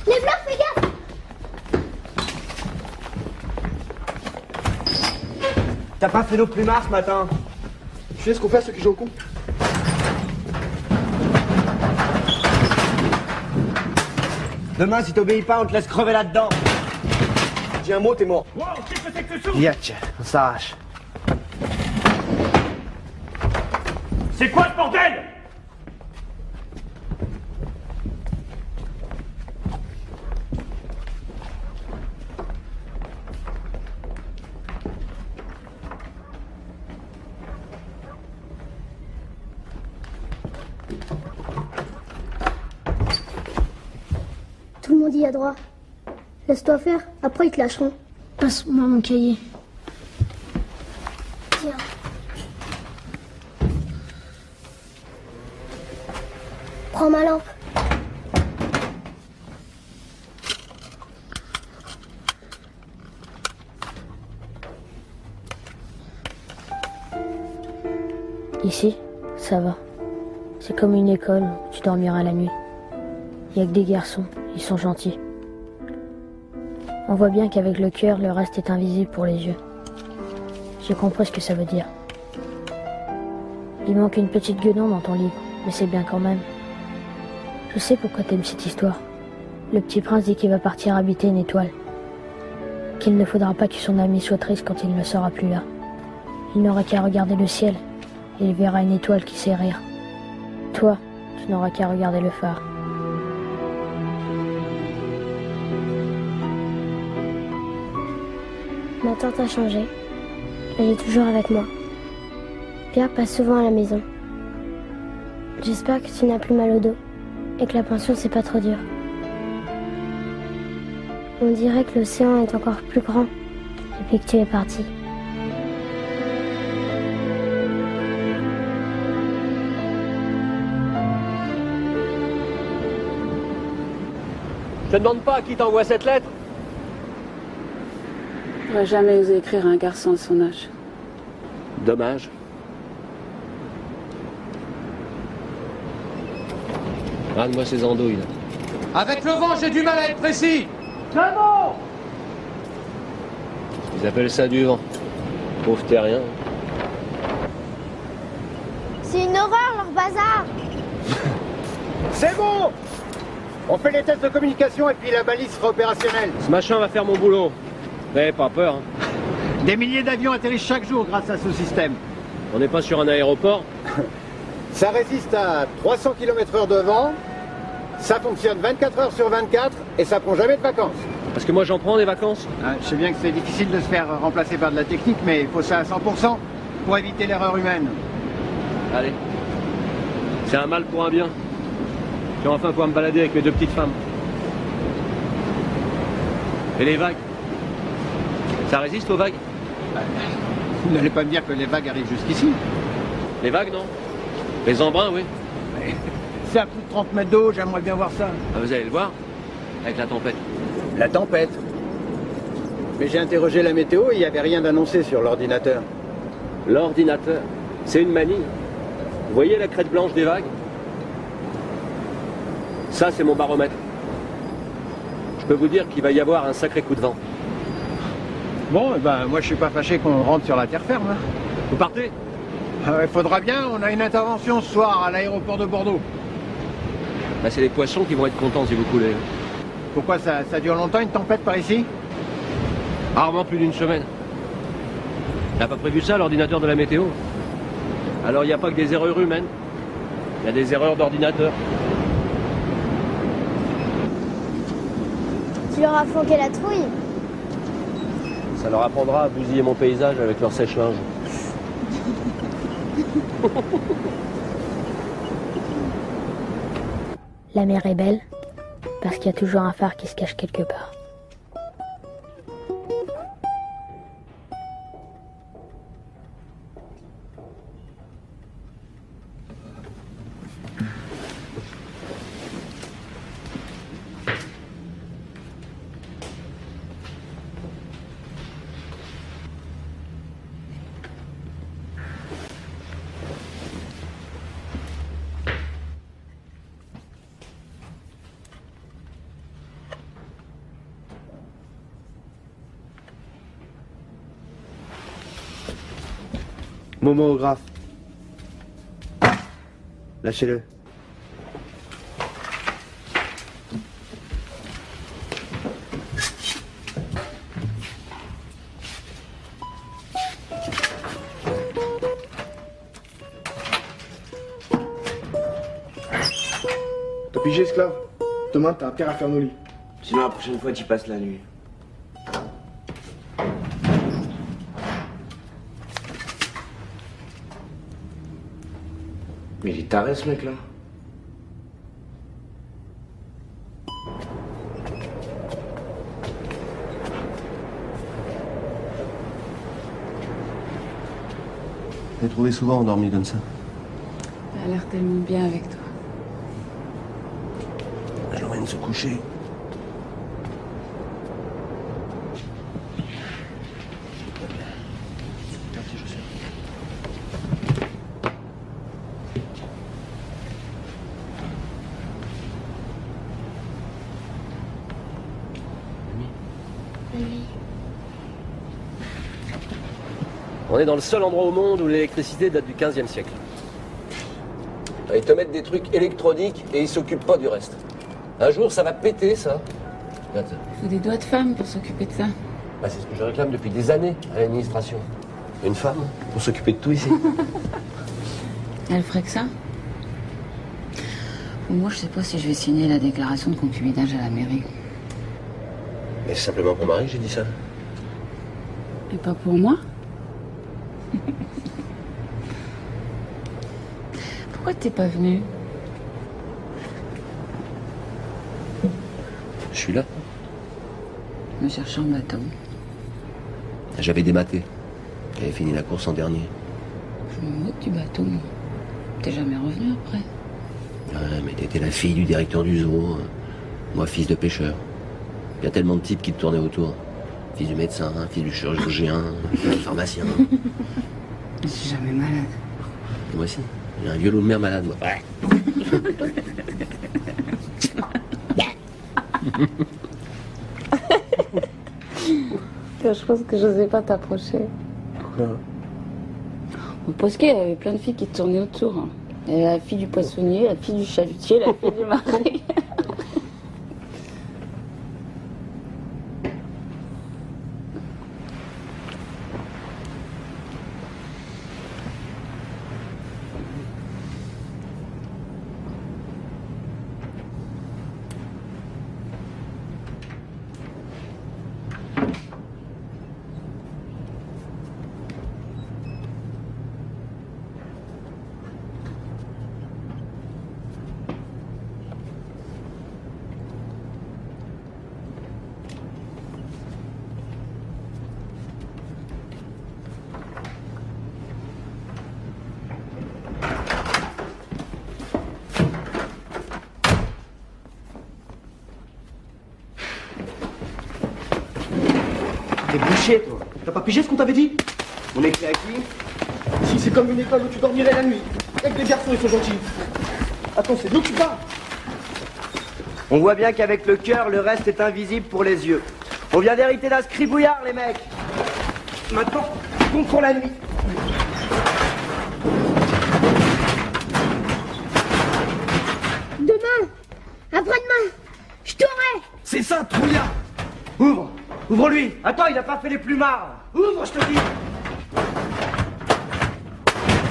Speaker 6: Lève-la, fais gaffe!
Speaker 13: T'as pas fait nos plumards ce matin?
Speaker 16: Tu sais ce qu'on fait à ceux qui jouent au con?
Speaker 13: Demain, si t'obéis pas, on te laisse crever là-dedans.
Speaker 16: Dis un mot, t'es mort.
Speaker 2: Wow, qu'est-ce que c'est que ce souffle?
Speaker 13: Yatch, on s'arrache.
Speaker 2: C'est quoi ce bordel?
Speaker 6: Tout le monde y a droit. Laisse-toi faire, après ils te lâcheront. Passe-moi mon cahier. Tiens. Prends ma lampe.
Speaker 1: Ici, ça va. C'est comme une école où tu dormiras la nuit. Il n'y a que des garçons, ils sont gentils. On voit bien qu'avec le cœur, le reste est invisible pour les yeux. J'ai compris ce que ça veut dire. Il manque une petite guenon dans ton livre, mais c'est bien quand même. Je sais pourquoi t'aimes cette histoire. Le petit prince dit qu'il va partir habiter une étoile. Qu'il ne faudra pas que son ami soit triste quand il ne sera plus là. Il n'aura qu'à regarder le ciel, et il verra une étoile qui sait rire. Toi, tu n'auras qu'à regarder le phare.
Speaker 6: Ma tante a changé. Elle est toujours avec moi. Pierre passe souvent à la maison. J'espère que tu n'as plus mal au dos et que la pension c'est pas trop dur. On dirait que l'océan est encore plus grand depuis que tu es parti.
Speaker 10: Je te demande pas à qui t'envoie cette lettre.
Speaker 5: J'aurais jamais osé écrire à un garçon de son âge.
Speaker 10: Dommage. Regarde-moi ces andouilles, là.
Speaker 2: Avec le vent, j'ai du mal à être précis. Un mot.
Speaker 10: Ils appellent ça du vent. Pauvre terrien.
Speaker 6: C'est une horreur leur bazar.
Speaker 19: C'est bon! On fait les tests de communication et puis la balise sera opérationnelle.
Speaker 10: Ce machin va faire mon boulot. N'ayez pas peur. Hein.
Speaker 19: Des milliers d'avions atterrissent chaque jour grâce à ce système.
Speaker 10: On n'est pas sur un aéroport.
Speaker 19: Ça résiste à 300 km/h de vent, ça fonctionne 24 heures sur 24 et ça prend jamais de vacances.
Speaker 10: Parce que moi j'en prends des vacances.
Speaker 19: Je sais bien que c'est difficile de se faire remplacer par de la technique, mais il faut ça à 100% pour éviter l'erreur humaine.
Speaker 10: Allez. C'est un mal pour un bien. Je vais enfin pouvoir me balader avec mes 2 petites femmes. Et les vagues? Ça résiste aux vagues?
Speaker 19: Vous n'allez pas me dire que les vagues arrivent jusqu'ici?
Speaker 10: Les vagues, non? Les embruns, oui.
Speaker 19: C'est à plus de 30 mètres d'eau, j'aimerais bien voir ça.
Speaker 10: Ah, vous allez le voir? Avec la tempête.
Speaker 19: La tempête? Mais j'ai interrogé la météo et il n'y avait rien d'annoncé sur l'ordinateur.
Speaker 10: L'ordinateur? C'est une manie. Vous voyez la crête blanche des vagues? Ça, c'est mon baromètre. Je peux vous dire qu'il va y avoir un sacré coup de vent.
Speaker 19: Bon, eh ben, moi je suis pas fâché qu'on rentre sur la terre ferme. Hein.
Speaker 10: Vous partez?
Speaker 19: Il faudra bien, on a une intervention ce soir à l'aéroport de Bordeaux.
Speaker 10: Bah, c'est les poissons qui vont être contents si vous coulez.
Speaker 19: Pourquoi ça dure longtemps une tempête par ici?
Speaker 10: Rarement plus d'une semaine. T'as pas prévu ça, l'ordinateur de la météo? Alors il n'y a pas que des erreurs humaines. Il y a des erreurs d'ordinateur.
Speaker 6: Tu leur as flanqué la trouille?
Speaker 10: Ça leur apprendra à bousiller mon paysage avec leur sèche-linge.
Speaker 1: La mer est belle, parce qu'il y a toujours un phare qui se cache quelque part.
Speaker 16: Momo au graphe. Lâchez-le.
Speaker 20: T'as pigé, esclave? Demain, t'as intérêt à faire nos lits.
Speaker 13: Sinon, la prochaine fois, t'y passes la nuit. Mais il est taré, ce mec-là.
Speaker 16: T'es trouvé souvent endormi comme ça?
Speaker 5: T'as l'air tellement bien avec toi.
Speaker 16: Elle emmène se coucher.
Speaker 10: On est dans le seul endroit au monde où l'électricité date du 15e siècle. Ils te mettent des trucs électroniques et ils s'occupent pas du reste. Un jour, ça va péter, ça. Regarde ça.
Speaker 5: Il faut des doigts de femme pour s'occuper de ça.
Speaker 10: Bah, c'est ce que je réclame depuis des années à l'administration. Une femme pour s'occuper de tout ici.
Speaker 5: Elle ferait que ça? Moi, je sais pas si je vais signer la déclaration de concubinage à la mairie.
Speaker 10: Mais c'est simplement pour Marie que j'ai dit ça.
Speaker 5: Et pas pour moi? Pourquoi t'es pas venu?
Speaker 10: Je suis là.
Speaker 5: Me chercher en bateau.
Speaker 10: J'avais dématé. J'avais fini la course en dernier.
Speaker 5: Je me moque du bateau, moi. T'es jamais revenu après?
Speaker 10: Ouais, mais t'étais la fille du directeur du zoo. Moi, fils de pêcheur. Il y a tellement de types qui te tournaient autour. Fils du médecin, fils du chirurgien, fils du pharmacien.
Speaker 5: Je suis jamais malade.
Speaker 10: Et moi aussi. J'ai un vieux loup de mer malade, moi. Ouais.
Speaker 5: Je pense que je n'osais pas t'approcher.
Speaker 10: Pourquoi?
Speaker 5: Parce qu'il y avait plein de filles qui te tournaient autour. Et la fille du poissonnier, la fille du chalutier, la fille du mari.
Speaker 16: T'es bouché, toi. T'as pas pigé ce qu'on t'avait dit? On est clé à qui?
Speaker 19: Si c'est comme une école où tu dormirais la nuit. Avec des garçons, ils sont gentils. Attends, c'est nous qui parlent.
Speaker 13: On voit bien qu'avec le cœur, le reste est invisible pour les yeux. On vient d'hériter d'un scribouillard, les mecs. Maintenant, compte pour la nuit.
Speaker 6: Demain, après-demain, je t'aurai.
Speaker 13: C'est ça, trouillard. Ouvre. Ouvre-lui. Attends, il n'a pas fait les plumards. Ouvre, je te dis.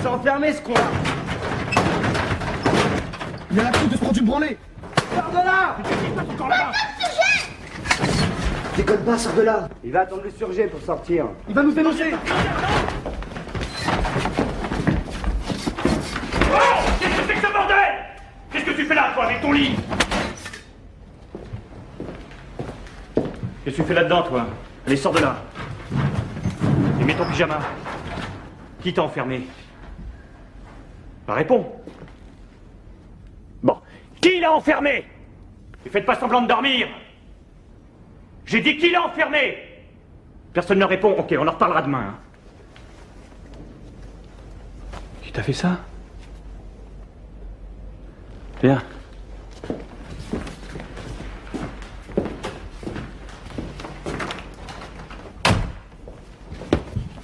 Speaker 13: C'est enfermé, ce con-là.
Speaker 19: Il a la coupe de se prendre une branlée.
Speaker 13: Sors de là. Déconne pas, sors de là. Il va attendre le surgé pour sortir.
Speaker 19: Il va nous dénoncer.
Speaker 18: Qu'est-ce que c'est que ce bordel? Qu'est-ce que tu fais là, toi, avec ton lit? Qu'est-ce que tu fais là-dedans, toi? Allez, sors de là. Et mets ton pyjama. Qui t'a enfermé? Bah, réponds. Bon. Qui l'a enfermé? Et faites pas semblant de dormir. J'ai dit qui l'a enfermé? Personne ne répond. Ok, on en reparlera demain. Hein. Qui t'a fait ça? Viens.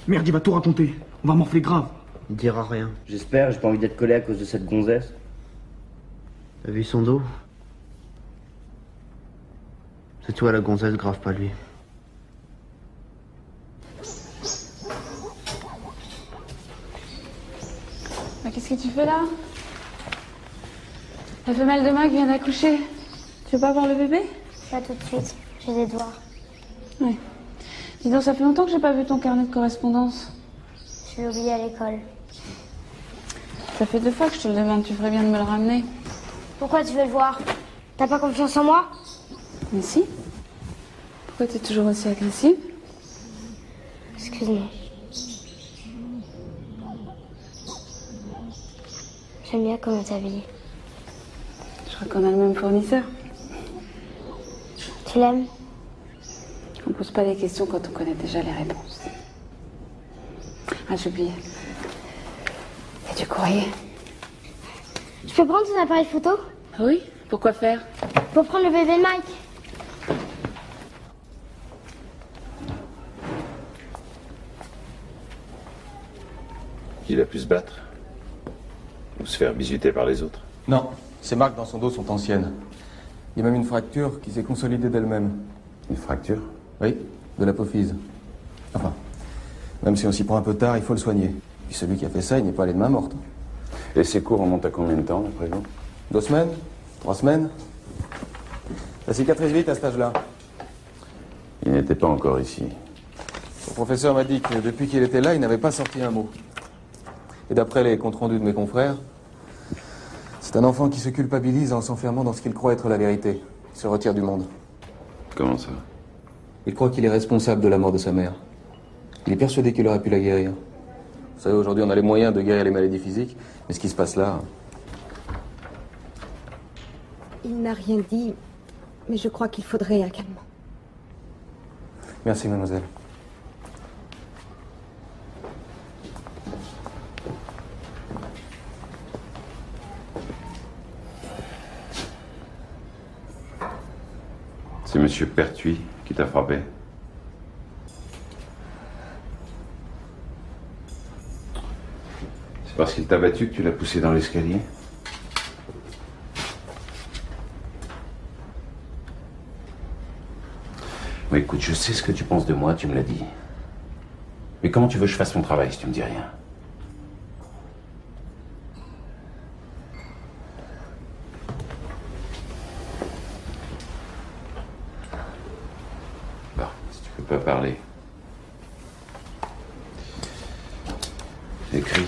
Speaker 19: Merde, il va tout raconter. On va morfler grave.
Speaker 13: Il dira rien. J'espère, j'ai pas envie d'être collé à cause de cette gonzesse. T'as vu son dos? C'est toi la gonzesse, grave pas lui.
Speaker 5: Mais qu'est-ce que tu fais là? La femelle de Mac vient d'accoucher. Tu veux pas voir le bébé?
Speaker 6: Pas tout de suite, j'ai des devoirs.
Speaker 5: Oui. Dis donc, ça fait longtemps que j'ai pas vu ton carnet de correspondance.
Speaker 6: Je l'ai oublié à l'école.
Speaker 5: Ça fait 2 fois que je te le demande, tu ferais bien de me le ramener.
Speaker 6: Pourquoi tu veux le voir? T'as pas confiance en moi?
Speaker 5: Mais si. Pourquoi t'es toujours aussi agressive?
Speaker 6: Excuse-moi. J'aime bien comment t'habilles.
Speaker 5: Je crois qu'on a le même fournisseur.
Speaker 6: Tu l'aimes?
Speaker 5: On pose pas des questions quand on connaît déjà les réponses. Ah, j'ai oublié. Et du courrier?
Speaker 6: Je peux prendre ton appareil photo?
Speaker 5: Oui? Pourquoi faire?
Speaker 6: Pour prendre le bébé de Mike.
Speaker 17: Il a pu se battre? Ou se faire bisuter par les autres?
Speaker 21: Non, ces marques dans son dos sont anciennes. Il y a même une fracture qui s'est consolidée d'elle-même.
Speaker 15: Une fracture?
Speaker 21: Oui, de l'apophyse. Enfin, même si on s'y prend un peu tard, il faut le soigner. Puis celui qui a fait ça, il n'est pas allé de main morte.
Speaker 15: Et ces cours remontent à combien de temps, d'après vous?
Speaker 21: 2 semaines? 3 semaines? Ça cicatrise vite à cet âge-là.
Speaker 15: Il n'était pas encore ici.
Speaker 21: Le professeur m'a dit que depuis qu'il était là, il n'avait pas sorti un mot. Et d'après les comptes rendus de mes confrères, c'est un enfant qui se culpabilise en s'enfermant dans ce qu'il croit être la vérité. Il se retire du monde.
Speaker 15: Comment ça?
Speaker 21: Il croit qu'il est responsable de la mort de sa mère. Il est persuadé qu'il aurait pu la guérir. Vous savez, aujourd'hui, on a les moyens de guérir les maladies physiques, mais ce qui se passe là...
Speaker 22: Il n'a rien dit, mais je crois qu'il faudrait un calmant.
Speaker 21: Merci, mademoiselle.
Speaker 15: C'est monsieur Pertuis qui t'a frappé? C'est parce qu'il t'a battu que tu l'as poussé dans l'escalier? Bon, écoute, je sais ce que tu penses de moi, tu me l'as dit. Mais comment tu veux que je fasse mon travail si tu me dis rien? Bon, si tu peux pas parler. Écris.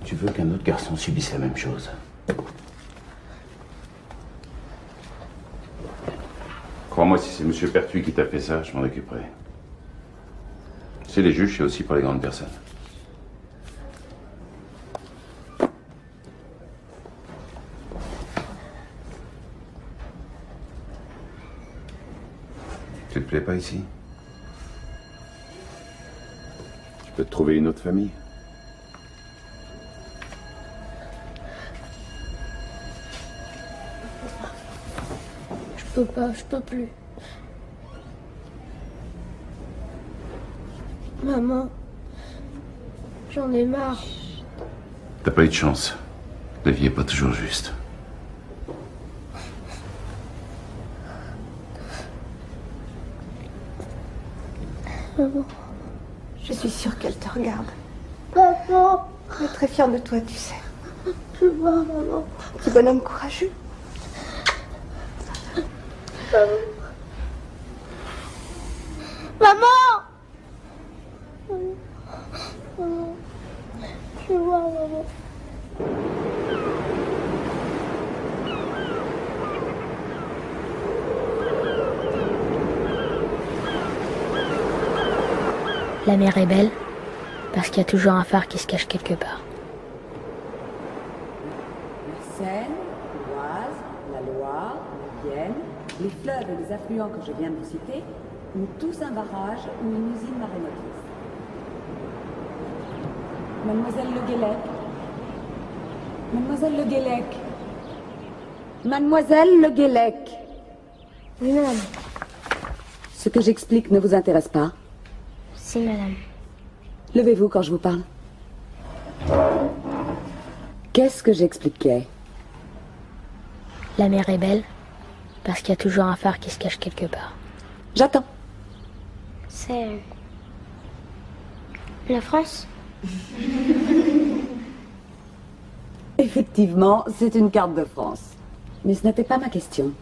Speaker 15: Tu veux qu'un autre garçon subisse la même chose? Crois-moi, si c'est M. Pertuis qui t'a fait ça, je m'en occuperai. C'est les juges, c'est aussi pour les grandes personnes. Tu te plais pas ici?
Speaker 17: Tu peux te trouver une autre famille.
Speaker 6: Je peux plus. Maman, j'en ai marre.
Speaker 15: T'as pas eu de chance. La vie est pas toujours juste.
Speaker 22: Maman, je suis sûre qu'elle te regarde.
Speaker 6: Maman,
Speaker 22: elle est très fière de toi, tu sais.
Speaker 6: Je vois, maman.
Speaker 22: Petit bonhomme courageux.
Speaker 6: Maman! Maman. Je vois, maman.
Speaker 1: La mer est belle parce qu'il y a toujours un phare qui se cache quelque part.
Speaker 3: La Seine, l'Oise, la Loire, la Vienne, les fleuves et les affluents que je viens de citer ont tous un barrage ou une usine marémotrice. Mademoiselle Le Guélec. Mademoiselle Le Guélec. Mademoiselle Le Guélec.
Speaker 6: Oui, madame.
Speaker 3: Ce que j'explique ne vous intéresse pas?
Speaker 6: Si, madame.
Speaker 3: Levez-vous quand je vous parle. Qu'est-ce que j'expliquais?
Speaker 1: La mer est belle parce qu'il y a toujours un phare qui se cache quelque part.
Speaker 3: J'attends.
Speaker 6: C'est... la France?
Speaker 3: Effectivement, c'est une carte de France. Mais ce n'était pas ma question.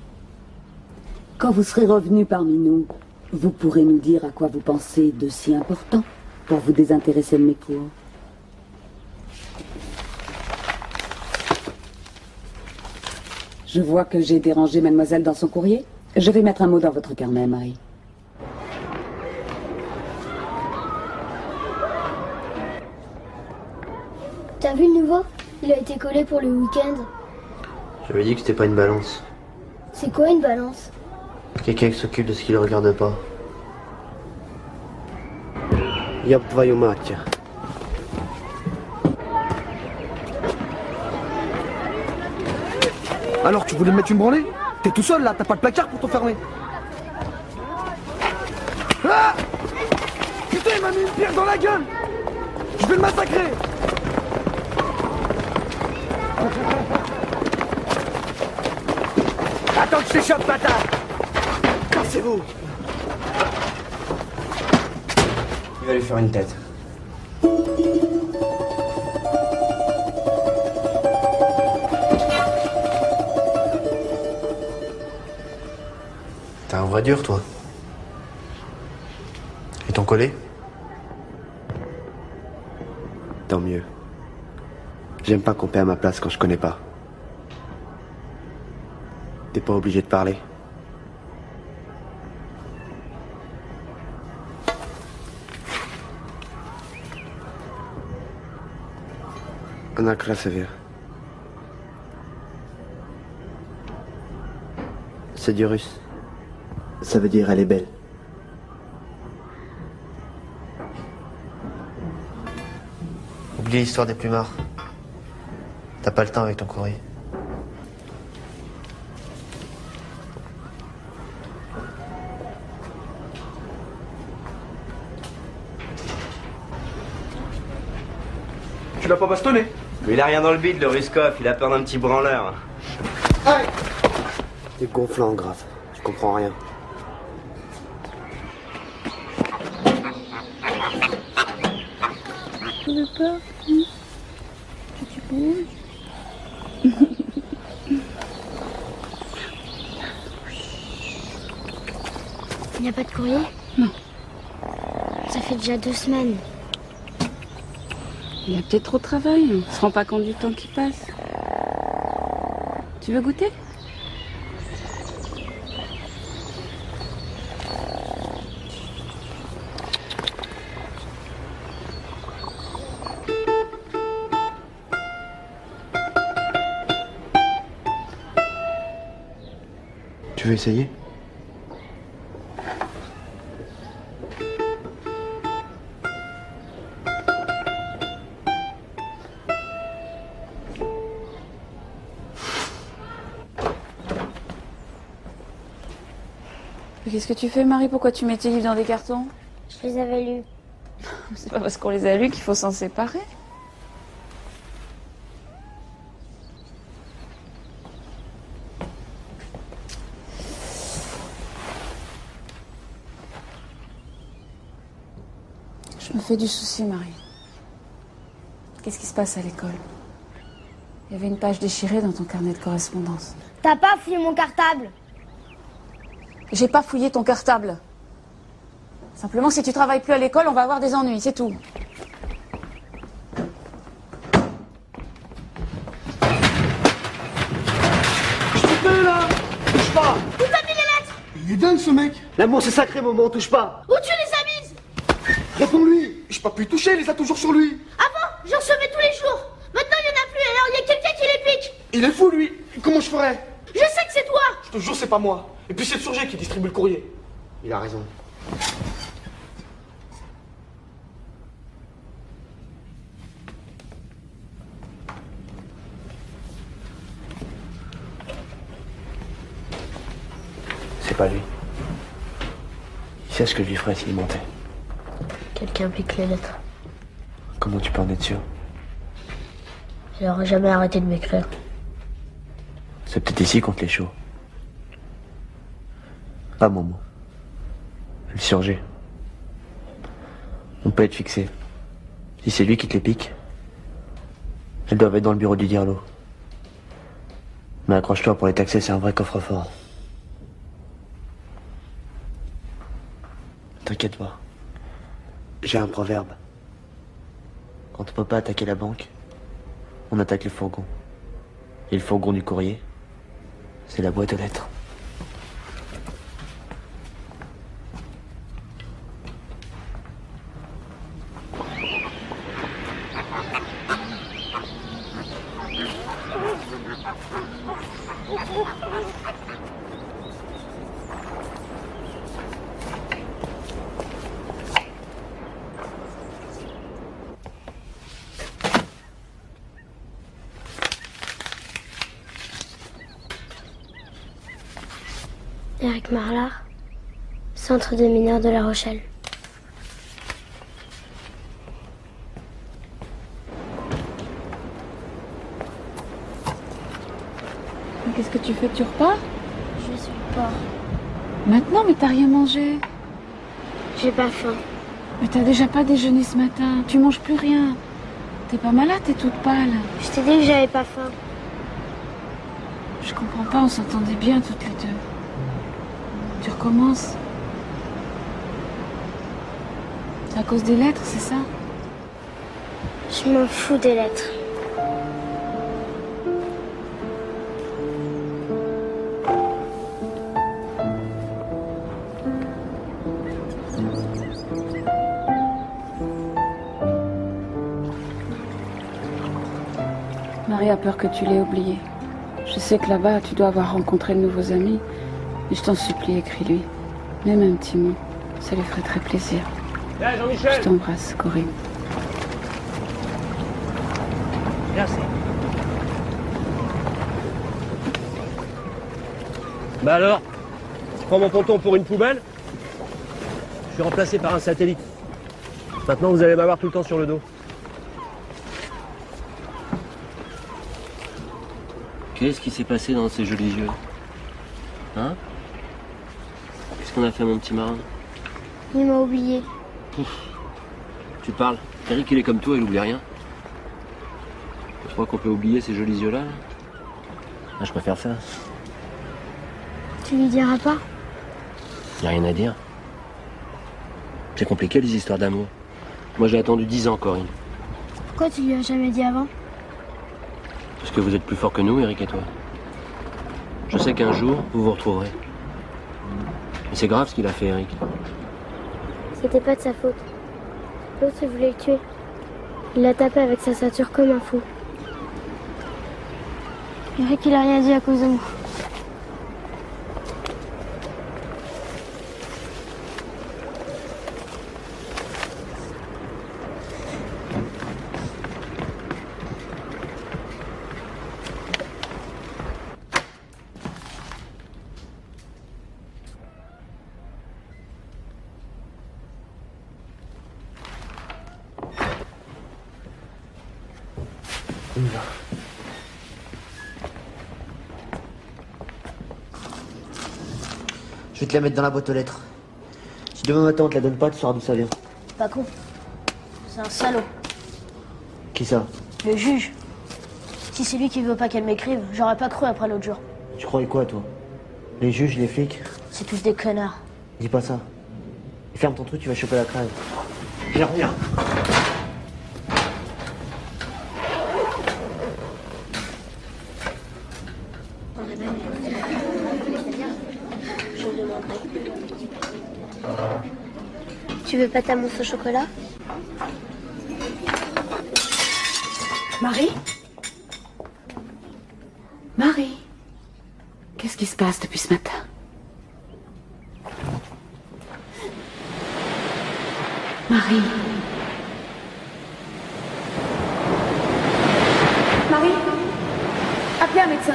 Speaker 3: Quand vous serez revenu parmi nous, vous pourrez nous dire à quoi vous pensez de si important pour vous désintéresser de mes cours. Je vois que j'ai dérangé mademoiselle dans son courrier. Je vais mettre un mot dans votre carnet, Marie.
Speaker 6: T'as vu le nouveau? Il a été collé pour le week-end.
Speaker 16: J'avais dit que c'était pas une balance.
Speaker 6: C'est quoi une balance?
Speaker 16: Quelqu'un qui s'occupe de ce qui le regarde pas. Yop, твою мать.
Speaker 13: Alors, tu voulais me mettre une branlée? T'es tout seul là, t'as pas de placard pour t'enfermer. Ah! Putain, il m'a mis une pierre dans la gueule! Je vais le massacrer! Attends que je t'échappe, bâtard! Cassez-vous!
Speaker 16: Il va lui faire une tête. T'as un vrai dur, toi. Et ton collé? Tant mieux. J'aime pas qu'on paie à ma place quand je connais pas. T'es pas obligé de parler. Она красивая. C'est du russe. Ça veut dire elle est belle. Oublie l'histoire des plumards. T'as pas le temps avec ton courrier. Tu l'as pas bastonné?
Speaker 13: Mais il a rien dans le bide, le Ruskov, il a peur d'un petit branleur.
Speaker 16: T'es gonflant, grave. Je comprends rien.
Speaker 5: Tu veux pas? Tu bouges?
Speaker 6: Il n'y a pas de courrier?
Speaker 5: Non.
Speaker 6: Ça fait déjà 2 semaines.
Speaker 5: Il a peut-être trop de travail. On se rend pas compte du temps qui passe. Tu veux goûter?
Speaker 16: Tu veux essayer?
Speaker 5: Qu'est-ce que tu fais, Marie? Pourquoi tu mets tes livres dans des cartons?
Speaker 6: Je les avais lus.
Speaker 5: C'est pas parce qu'on les a lus qu'il faut s'en séparer. Je me fais du souci, Marie. Qu'est-ce qui se passe à l'école? Il y avait une page déchirée dans ton carnet de correspondance.
Speaker 6: T'as pas fouillé mon cartable?
Speaker 5: J'ai pas fouillé ton cartable. Simplement, si tu travailles plus à l'école, on va avoir des ennuis, c'est tout.
Speaker 16: Je te fais là! Touche pas!
Speaker 9: Où t'as mis les lettres?
Speaker 16: Il est dingue ce mec! L'amour c'est sacré, Momo, touche pas!
Speaker 9: Où tu les as mises?
Speaker 16: Réponds-lui! J'ai pas pu le toucher, il les a toujours sur lui!
Speaker 9: Avant, j'en recevais tous les jours. Maintenant, il y en a plus, alors il y a quelqu'un qui les pique.
Speaker 16: Il est fou lui! Comment je ferais?
Speaker 9: Je sais que c'est toi.
Speaker 16: Je te jure, c'est pas moi. Et puis c'est le Surgé qui distribue le courrier. Il a raison. C'est pas lui. Il sait ce que je lui ferais s'il mentait.
Speaker 1: Quelqu'un pique les lettres.
Speaker 16: Comment tu peux en être sûr?
Speaker 1: Il n'aura jamais arrêté de m'écrire.
Speaker 16: C'est peut-être ici qu'on te les chaud. Pas Momo. Le Surgé. On peut être fixé. Si c'est lui qui te les pique, elles doivent être dans le bureau du Dirlo. Mais accroche-toi, pour les taxer, c'est un vrai coffre-fort. T'inquiète pas. J'ai un proverbe. Quand on peut pas attaquer la banque, on attaque le fourgon. Et le fourgon du courrier, c'est la boîte aux lettres.
Speaker 6: Eric Marlard, centre des mineurs de La Rochelle.
Speaker 5: Qu'est-ce que tu fais? Tu repars?
Speaker 6: Je suis pas.
Speaker 5: Maintenant, mais t'as rien mangé.
Speaker 6: J'ai pas faim.
Speaker 5: Mais t'as déjà pas déjeuné ce matin. Tu manges plus rien. T'es pas malade, t'es toute pâle.
Speaker 6: Je t'ai dit que j'avais pas faim.
Speaker 5: Je comprends pas, on s'entendait bien toutes les deux. Tu recommences. C'est à cause des lettres, c'est ça?
Speaker 6: Je m'en fous des lettres.
Speaker 5: Marie a peur que tu l'aies oublié. Je sais que là-bas, tu dois avoir rencontré de nouveaux amis. Et je t'en supplie, écris-lui. Même un petit mot. Ça lui ferait très plaisir.
Speaker 18: Là, Jean-Michel.
Speaker 5: Je t'embrasse, Corinne.
Speaker 18: Merci. Bah alors, je prends mon ponton pour une poubelle. Je suis remplacé par un satellite. Maintenant, vous allez m'avoir tout le temps sur le dos.
Speaker 10: Qu'est-ce qui s'est passé dans ces jolis yeux? Hein? Qu'est-ce qu'on a fait, mon petit marin?
Speaker 6: Il m'a oublié.
Speaker 10: Ouf. Tu parles. Eric, il est comme toi, il oublie rien. Tu crois qu'on peut oublier ces jolis yeux-là? Ah, je préfère ça.
Speaker 6: Tu lui diras pas?
Speaker 10: Y a rien à dire. C'est compliqué, les histoires d'amour. Moi, j'ai attendu 10 ans, Corinne.
Speaker 6: Pourquoi tu lui as jamais dit avant?
Speaker 10: Parce que vous êtes plus forts que nous, Eric et toi. Je sais qu'un jour, vous vous retrouverez. Mais c'est grave ce qu'il a fait, Eric.
Speaker 6: C'était pas de sa faute. L'autre, il voulait le tuer. Il l'a tapé avec sa ceinture comme un fou. Eric, il a rien dit à cause de moi.
Speaker 16: Je vais te la mettre dans la boîte aux lettres. Si demain matin on te la donne pas, tu sauras d'où ça vient.
Speaker 6: Pas con. C'est un salaud.
Speaker 16: Qui ça?
Speaker 6: Le juge. Si c'est lui qui veut pas qu'elle m'écrive, j'aurais pas cru après l'autre jour.
Speaker 16: Tu croyais quoi, toi? Les juges, les flics?
Speaker 6: C'est tous des connards.
Speaker 16: Dis pas ça. Et ferme ton truc, tu vas choper la crève. Je reviens.
Speaker 6: Tu veux pas ta mousse au chocolat?
Speaker 3: Marie? Marie? Qu'est-ce qui se passe depuis ce matin? Marie?
Speaker 22: Marie? Appelez un médecin.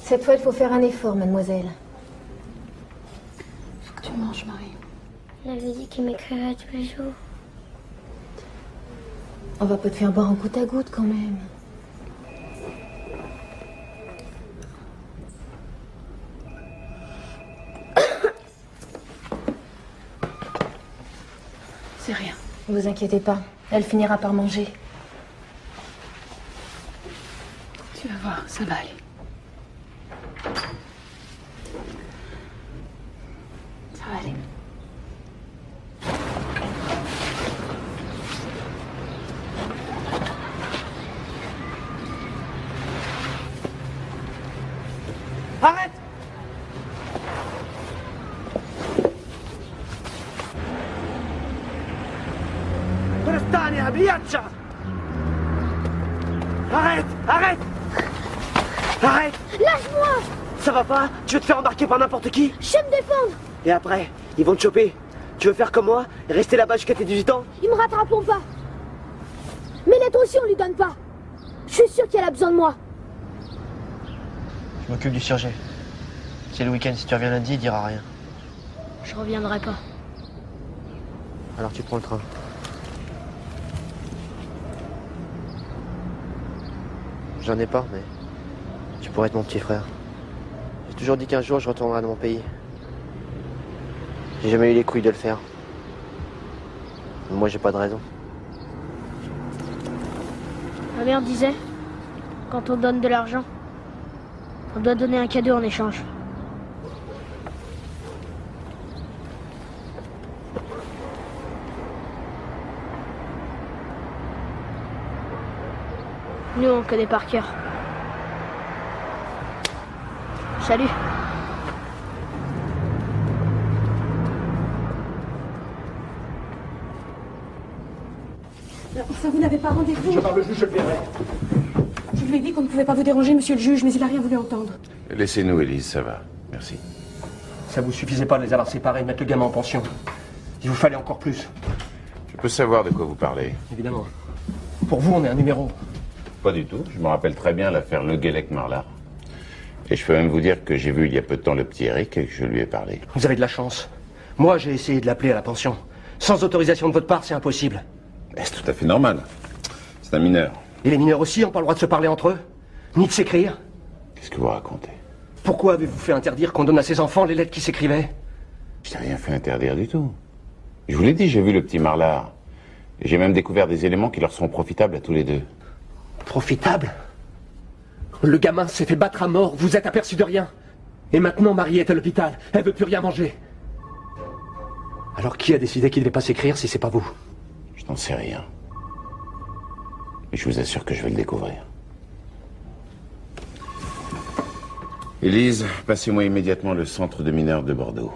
Speaker 22: Cette fois, il faut faire un effort, mademoiselle. Faut que tu manges, Marie.
Speaker 6: Il avait dit qu'il m'écrirait tous les jours.
Speaker 22: On va pas te faire boire en goutte à goutte, quand même. C'est rien. Ne vous inquiétez pas. Elle finira par manger. Tu vas voir, ça va aller. Ça va aller.
Speaker 13: Arrête! Restani, abliaccia! Arrête! Arrête! Arrête!
Speaker 6: Lâche-moi!
Speaker 13: Ça va pas? Tu veux te faire embarquer par n'importe qui?
Speaker 6: Je sais me défendre!
Speaker 13: Et après, ils vont te choper. Tu veux faire comme moi? Et rester là-bas jusqu'à tes 18 ans?
Speaker 6: Ils me rattraperont pas! Mais lettre aussi, on lui donne pas! Je suis sûre qu'elle a besoin de moi!
Speaker 16: Je m'occupe du surgé. C'est le week-end, si tu reviens lundi, il dira rien.
Speaker 1: Je reviendrai pas.
Speaker 16: Alors tu prends le train. J'en ai pas, mais tu pourrais être mon petit frère. J'ai toujours dit qu'un jour je retournerai dans mon pays. J'ai jamais eu les couilles de le faire. Moi j'ai pas de raison.
Speaker 1: Ma mère disait, quand on donne de l'argent, on doit donner un cadeau en échange. Nous, on connaît par cœur. Salut.
Speaker 22: Enfin, vous n'avez pas rendez-vous.
Speaker 8: Je parle le juge, je le verrai.
Speaker 22: Je lui ai dit qu'on ne pouvait pas vous déranger, monsieur le juge, mais il n'a rien voulu entendre.
Speaker 15: Laissez-nous, Élise, ça va. Merci.
Speaker 10: Ça vous suffisait pas de les avoir séparés, de mettre le gamin en pension. Il vous fallait encore plus.
Speaker 15: Je peux savoir de quoi vous parlez?
Speaker 10: Évidemment. Pour vous, on est un numéro.
Speaker 15: Pas du tout. Je me rappelle très bien l'affaire Le Guellec-Marlard. Et je peux même vous dire que j'ai vu il y a peu de temps le petit Eric et que je lui ai parlé.
Speaker 4: Vous avez de la chance. Moi, j'ai essayé de l'appeler à la pension. Sans autorisation de votre part, c'est impossible.
Speaker 15: C'est tout à fait normal. C'est un mineur.
Speaker 4: Et les mineurs aussi n'ont pas le droit de se parler entre eux? Ni de s'écrire?
Speaker 15: Qu'est-ce que vous racontez?
Speaker 4: Pourquoi avez-vous fait interdire qu'on donne à ces enfants les lettres qui s'écrivaient?
Speaker 15: Je n'ai rien fait interdire du tout. Je vous l'ai dit, j'ai vu le petit Marlard. Et j'ai même découvert des éléments qui leur seront profitables à tous les deux.
Speaker 4: Profitables? Le gamin s'est fait battre à mort, vous êtes aperçu de rien. Et maintenant, Marie est à l'hôpital, elle veut plus rien manger. Alors qui a décidé qu'il ne devait pas s'écrire si c'est pas vous?
Speaker 15: Je n'en sais rien. Mais je vous assure que je vais le découvrir. Élise, passez-moi immédiatement le centre de mineurs de Bordeaux.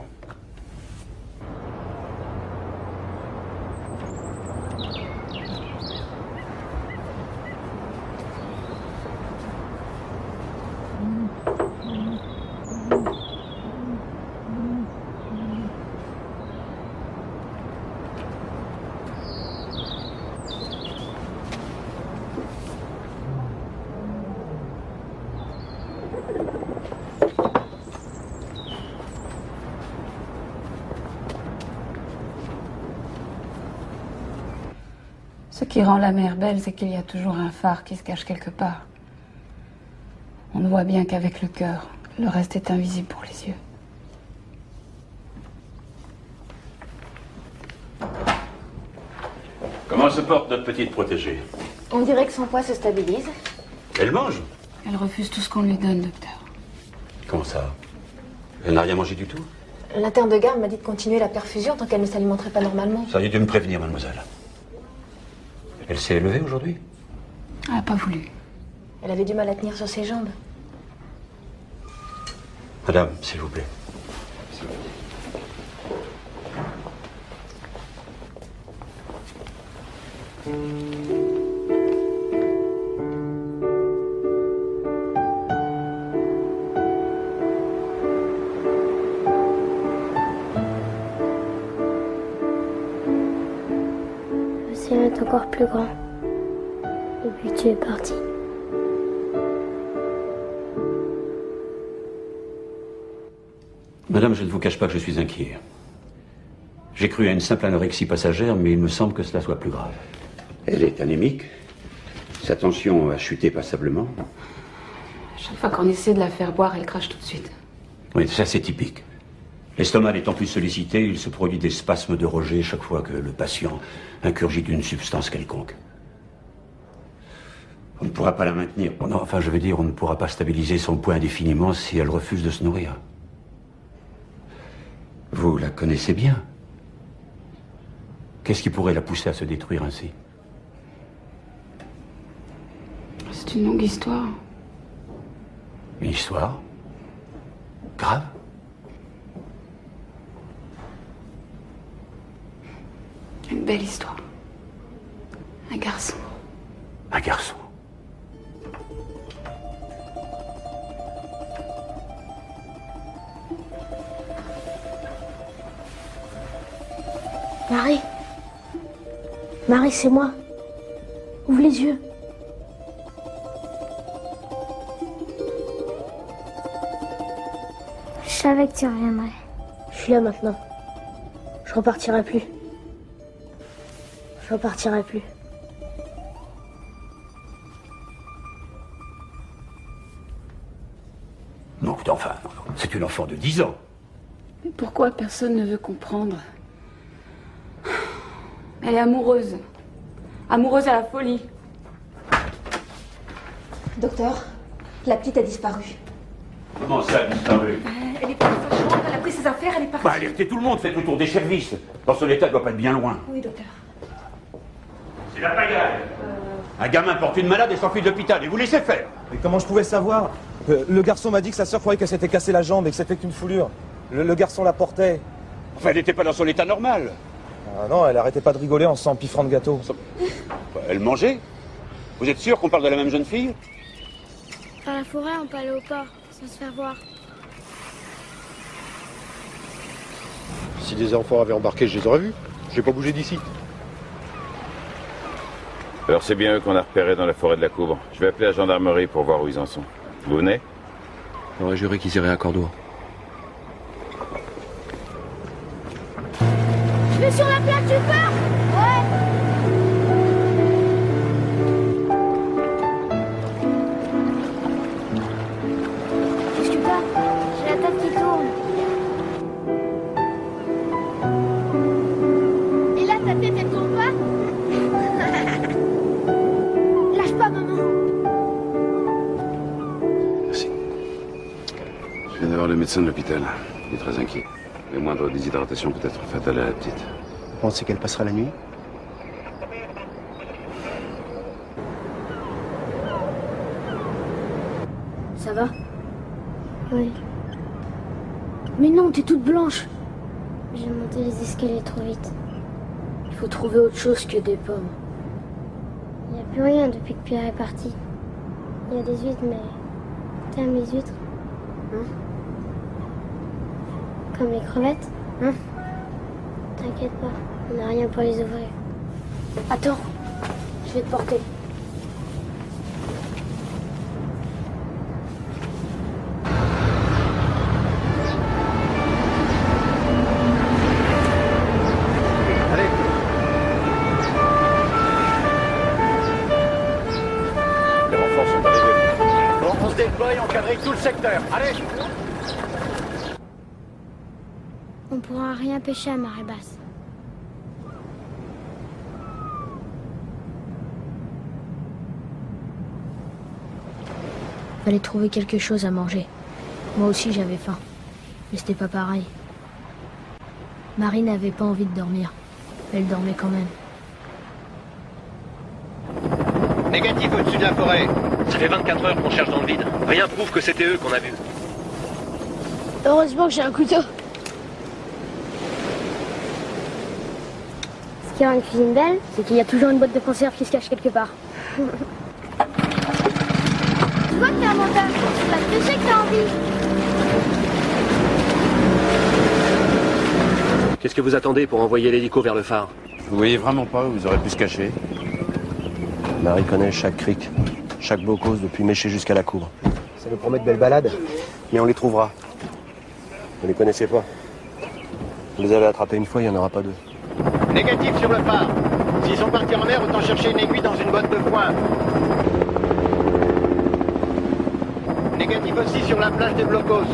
Speaker 5: Ce qui rend la mer belle, c'est qu'il y a toujours un phare qui se cache quelque part. On ne voit bien qu'avec le cœur. Le reste est invisible pour les yeux.
Speaker 15: Comment se porte notre petite protégée?
Speaker 1: On dirait que son poids se stabilise.
Speaker 15: Elle mange?
Speaker 5: Elle refuse tout ce qu'on lui donne, docteur.
Speaker 15: Comment ça? Elle n'a rien mangé du tout?
Speaker 1: L'interne de garde m'a dit de continuer la perfusion tant qu'elle ne s'alimenterait pas normalement.
Speaker 15: Ça a dû me prévenir, mademoiselle. Elle s'est levée aujourd'hui?
Speaker 5: Elle n'a pas voulu.
Speaker 1: Elle avait du mal à tenir sur ses jambes.
Speaker 15: Madame, s'il vous plaît.
Speaker 6: L'océan est encore plus grand depuis que tu es parti.
Speaker 7: Madame, je ne vous cache pas que je suis inquiet. J'ai cru à une simple anorexie passagère, mais il me semble que cela soit plus grave.
Speaker 15: Elle est anémique. Sa tension a chuté passablement.
Speaker 5: Chaque fois qu'on essaie de la faire boire, elle crache tout de suite.
Speaker 7: Oui, ça c'est typique. L'estomac étant plus sollicité, il se produit des spasmes de rejet chaque fois que le patient ingurgite une substance quelconque. On ne pourra pas la maintenir. Non, enfin, je veux dire, on ne pourra pas stabiliser son poids indéfiniment si elle refuse de se nourrir. Vous la connaissez bien. Qu'est-ce qui pourrait la pousser à se détruire ainsi?
Speaker 5: C'est une longue histoire.
Speaker 7: Une histoire? Grave?
Speaker 5: Une belle histoire. Un garçon.
Speaker 7: Un garçon.
Speaker 6: Marie. Marie, c'est moi. Ouvre les yeux. Je savais que tu reviendrais. Je suis là maintenant. Je repartirai plus. Je repartirai plus.
Speaker 7: Non, enfin, c'est une enfant de 10 ans.
Speaker 5: Mais pourquoi personne ne veut comprendre? Elle est amoureuse. Amoureuse à la folie.
Speaker 1: Docteur, la petite a disparu.
Speaker 7: Comment ça a disparu?
Speaker 5: Elle est partie de sa chambre, elle a pris ses affaires, elle est partie.
Speaker 7: Bah, alertez tout le monde, faites le tour des services. Dans son état, elle doit pas être bien loin.
Speaker 5: Oui, docteur.
Speaker 7: C'est la pagaille. Un gamin porte une malade et s'enfuit de l'hôpital, et vous laissez faire.
Speaker 21: Mais comment je pouvais savoir? Le garçon m'a dit que sa sœur croyait qu'elle s'était cassé la jambe et que c'était qu'une foulure. Le garçon la portait.
Speaker 7: Enfin, elle n'était pas dans son état normal.
Speaker 21: Ah non, elle arrêtait pas de rigoler en s'empiffrant de gâteau.
Speaker 7: Elle mangeait? Vous êtes sûr qu'on parle de la même jeune fille?
Speaker 6: Par la forêt, on peut aller au port, sans se faire voir.
Speaker 8: Si des enfants avaient embarqué, je les aurais vus. J'ai pas bougé d'ici.
Speaker 17: Alors c'est bien eux qu'on a repérés dans la forêt de la Coubre. Je vais appeler la gendarmerie pour voir où ils en sont. Vous venez?
Speaker 10: J'aurais juré qu'ils iraient à Cordoue.
Speaker 6: Je vais sur la plage, tu pars? Ouais. Qu'est-ce que t'as? J'ai la tête qui tourne. Et là, ta tête, elle tourne pas? Lâche pas, maman.
Speaker 15: Merci. Je viens d'avoir le médecin de l'hôpital. Il est très inquiet. Les moindres déshydratations peut être fatales à la petite.
Speaker 16: Vous pensez qu'elle passera la nuit?
Speaker 1: Ça va?
Speaker 6: Oui.
Speaker 1: Mais non, t'es toute blanche.
Speaker 6: J'ai monté les escaliers trop vite.
Speaker 1: Il faut trouver autre chose que des pommes.
Speaker 6: Il n'y a plus rien depuis que Pierre est parti. Il y a des huîtres, mais... T'aimes les huîtres?
Speaker 1: Hein?
Speaker 6: Comme les crevettes?
Speaker 1: Hein?
Speaker 6: T'inquiète pas, on n'a rien pour les ouvrir.
Speaker 1: Attends, je vais te porter.
Speaker 19: Allez.
Speaker 4: Les renforts sont arrivés.
Speaker 19: Bon, on se déploie et on quadrille tout le secteur. Allez.
Speaker 6: On pourra rien pêcher à marée basse.
Speaker 1: Fallait trouver quelque chose à manger. Moi aussi j'avais faim. Mais c'était pas pareil. Marie n'avait pas envie de dormir. Elle dormait quand même.
Speaker 19: Négatif au-dessus de la forêt.
Speaker 10: Ça fait 24 heures qu'on cherche dans le vide. Rien prouve que c'était eux qu'on a vus.
Speaker 6: Heureusement que j'ai un couteau. Ce qui rend une cuisine belle,
Speaker 1: C'est qu'il y a toujours une boîte de conserve qui se cache quelque part.
Speaker 6: tu vois que t'es un menteur. C'est pas que je sais que t'as envie.
Speaker 10: Qu'est-ce que vous attendez pour envoyer l'hélico vers le phare?
Speaker 15: Vous voyez vraiment pas où vous aurez pu se cacher?
Speaker 10: Marie connaît chaque crique, chaque bocause depuis Méché jusqu'à la cour.
Speaker 16: Ça nous promet de belles balades, mais on les trouvera.
Speaker 10: Vous les connaissez pas. Vous les avez attrapés une fois, il n'y en aura pas deux.
Speaker 19: Négatif sur le phare. S'ils sont partis en mer, autant chercher une aiguille dans une botte de foin. Négatif aussi sur la plage des Blocos.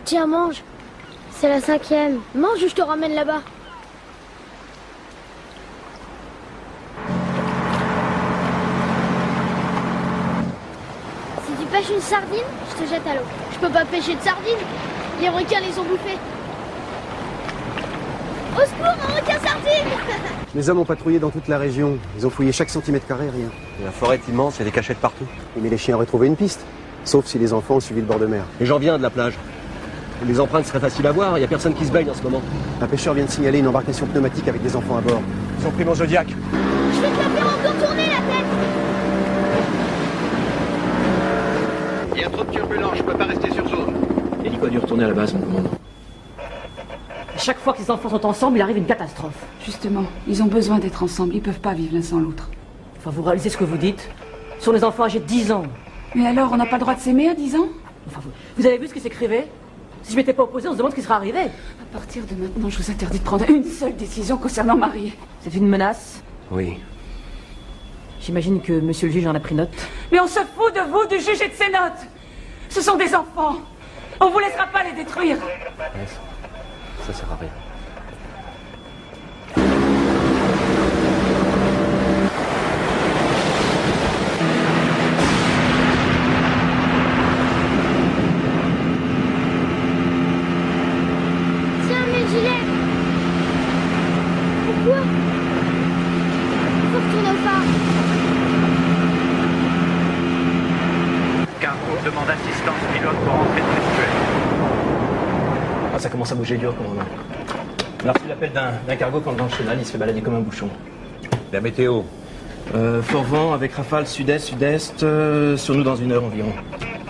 Speaker 6: Tiens, mange. C'est la 5e.
Speaker 1: Mange ou je te ramène là-bas.
Speaker 6: Si tu pêches une sardine, je te jette à l'eau.
Speaker 1: Je peux pas pêcher de sardines. Les requins les ont bouffés.
Speaker 6: Au secours, un requin sardine.
Speaker 16: Les hommes ont patrouillé dans toute la région. Ils ont fouillé chaque centimètre carré, rien.
Speaker 10: La forêt est immense, il y a des cachettes partout.
Speaker 16: Mais les chiens auraient trouvé une piste. Sauf si les enfants ont suivi le bord de mer.
Speaker 10: Et j'en viens de la plage. Les empreintes seraient faciles à voir, il n'y a personne qui se baigne en ce moment.
Speaker 16: Un pêcheur vient de signaler une embarcation pneumatique avec des enfants à bord.
Speaker 10: Ils ont pris mon Zodiac.
Speaker 6: Je vais te la faire encore tourner la tête.
Speaker 19: Il y a trop de turbulence, je peux pas rester sur zone.
Speaker 10: L'hélico a dû retourner à la base, mon commandant.
Speaker 12: Chaque fois que les enfants sont ensemble, il arrive une catastrophe.
Speaker 5: Justement, ils ont besoin d'être ensemble, ils peuvent pas vivre l'un sans l'autre.
Speaker 12: Enfin, vous réalisez ce que vous dites? Ce sont des enfants âgés de 10 ans.
Speaker 5: Mais alors, on n'a pas le droit de s'aimer à 10 ans?
Speaker 12: Enfin, vous avez vu ce qui s'écrivait? Si je m'étais pas opposé, on se demande ce qui serait arrivé.
Speaker 5: À partir de maintenant, je vous interdis de prendre une seule décision concernant Marie.
Speaker 12: C'est une menace?
Speaker 10: Oui.
Speaker 12: J'imagine que monsieur le juge en a pris note.
Speaker 5: Mais on se fout de vous, du juge et de ses notes. Ce sont des enfants. On vous laissera pas les détruire.
Speaker 10: Ouais, ça sert à rien.
Speaker 6: Tiens, mes gilets. Pourquoi? Faut retourner au phare.
Speaker 18: Cargo demande assistance pilote pour entrer dans l'estuaire.
Speaker 4: Ah, ça commence à bouger dur, commandant. On a reçu l'appel d'un cargo quand dans le chenal, il se fait balader comme un bouchon.
Speaker 14: La météo?
Speaker 4: Fort vent avec rafale sud-est, sur nous dans 1 heure environ.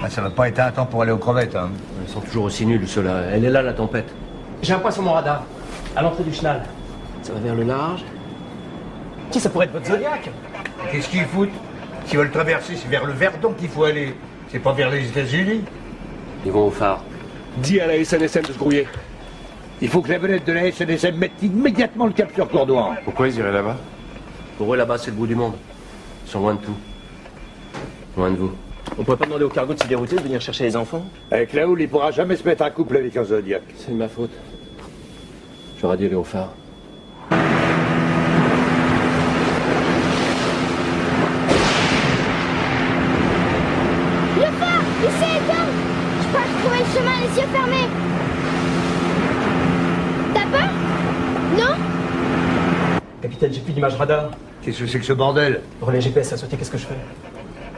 Speaker 14: Ah, ça va pas être un temps pour aller aux crevettes, hein.
Speaker 10: Ils sont toujours aussi nuls, ceux-là. Elle est là, la tempête.
Speaker 4: J'ai un point sur mon radar, à l'entrée du chenal. Ça va vers le large. Tiens, ça pourrait être votre Zodiac.
Speaker 14: Qu'est-ce qu'ils foutent? S'ils veulent traverser, c'est vers le Verdon qu'il faut aller. C'est pas vers les États-Unis?
Speaker 10: Ils vont au phare.
Speaker 4: Dis à la SNSM de se grouiller.
Speaker 14: Il faut que la vedette de la SNSM mette immédiatement le cap sur Courdois.
Speaker 17: Pourquoi ils iraient là-bas?
Speaker 10: Pour eux, là-bas, c'est le bout du monde. Ils sont loin de tout. Loin de vous.
Speaker 16: On pourrait pas demander au cargo de se dérouter, de venir chercher les enfants?
Speaker 14: Avec la houle, il pourra jamais se mettre en couple avec un Zodiac.
Speaker 10: C'est de ma faute. J'aurais dû aller au phare.
Speaker 9: Le phare! Il s'est éteint! Je crois que je trouvais le chemin les yeux fermés. T'as peur? Non?
Speaker 14: Capitaine, j'ai plus d'image radar. Qu'est-ce que c'est que ce bordel?
Speaker 16: Le relais GPS a sauté, qu'est-ce que je fais?